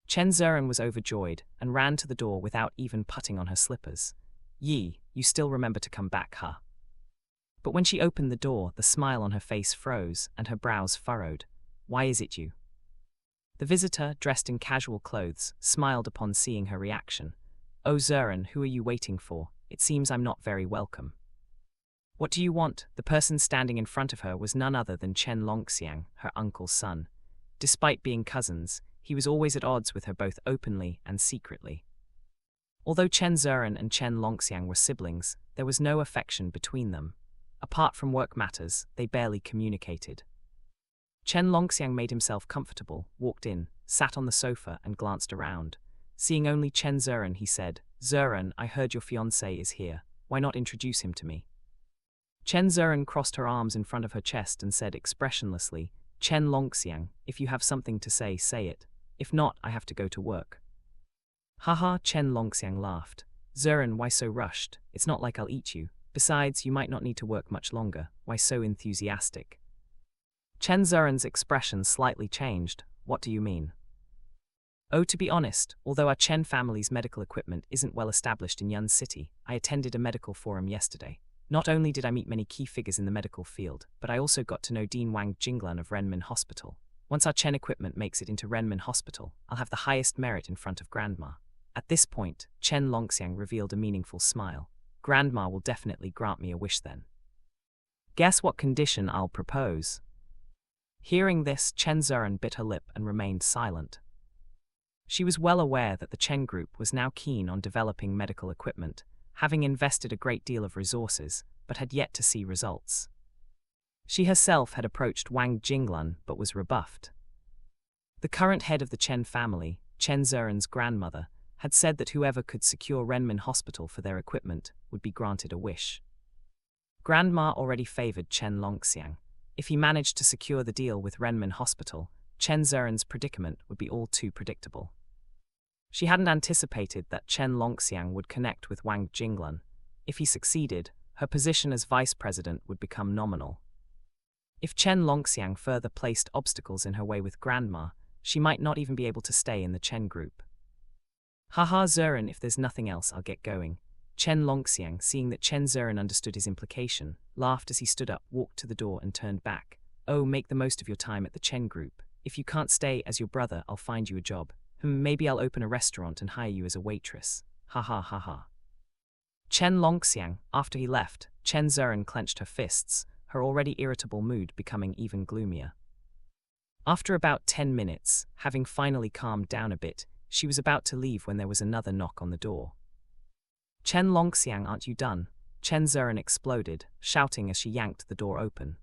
Chen Ziren was overjoyed and ran to the door without even putting on her slippers. "Yi, you still remember to come back, huh?" But when she opened the door, the smile on her face froze and her brows furrowed. "Why is it you?" The visitor, dressed in casual clothes, smiled upon seeing her reaction. "Oh Ziren, who are you waiting for? It seems I'm not very welcome." "What do you want?" The person standing in front of her was none other than Chen Longxiang, her uncle's son. Despite being cousins, he was always at odds with her both openly and secretly. Although Chen Ziren and Chen Longxiang were siblings, there was no affection between them. Apart from work matters, they barely communicated. Chen Longxiang made himself comfortable, walked in, sat on the sofa and glanced around. Seeing only Chen Ziren, he said, "Ziren, I heard your fiancé is here. Why not introduce him to me?" Chen Ziren crossed her arms in front of her chest and said expressionlessly, "Chen Longxiang, if you have something to say, say it. If not, I have to go to work." Haha, Chen Longxiang laughed. "Ziren, why so rushed? It's not like I'll eat you. Besides, you might not need to work much longer. Why so enthusiastic?" Chen Ziren's expression slightly changed. "What do you mean?" "Oh, to be honest, although our Chen family's medical equipment isn't well established in Yun City, I attended a medical forum yesterday. Not only did I meet many key figures in the medical field, but I also got to know Dean Wang Jinglan of Renmin Hospital. Once our Chen equipment makes it into Renmin Hospital, I'll have the highest merit in front of Grandma." At this point, Chen Longxiang revealed a meaningful smile. "Grandma will definitely grant me a wish then. Guess what condition I'll propose?" Hearing this, Chen Ziren bit her lip and remained silent. She was well aware that the Chen Group was now keen on developing medical equipment, having invested a great deal of resources, but had yet to see results. She herself had approached Wang Jinglan but was rebuffed. The current head of the Chen family, Chen Ziren's grandmother, had said that whoever could secure Renmin Hospital for their equipment would be granted a wish. Grandma already favored Chen Longxiang. If he managed to secure the deal with Renmin Hospital, Chen Ziren's predicament would be all too predictable. She hadn't anticipated that Chen Longxiang would connect with Wang Jinglan. If he succeeded, her position as vice president would become nominal. If Chen Longxiang further placed obstacles in her way with Grandma, she might not even be able to stay in the Chen Group. "Haha Ziren, if there's nothing else, I'll get going. Chen Longxiang, seeing that Chen Zuran understood his implication, laughed as he stood up, walked to the door, and turned back. Oh, make the most of your time at the Chen Group. If you can't stay as your brother, I'll find you a job. Maybe I'll open a restaurant and hire you as a waitress. Ha ha ha ha. Chen Longxiang, after he left, Chen Zuran clenched her fists, her already irritable mood becoming even gloomier. After about 10 minutes, having finally calmed down a bit, she was about to leave when there was another knock on the door. Chen Longxiang, aren't you done? Chen Zuran exploded, shouting as she yanked the door open.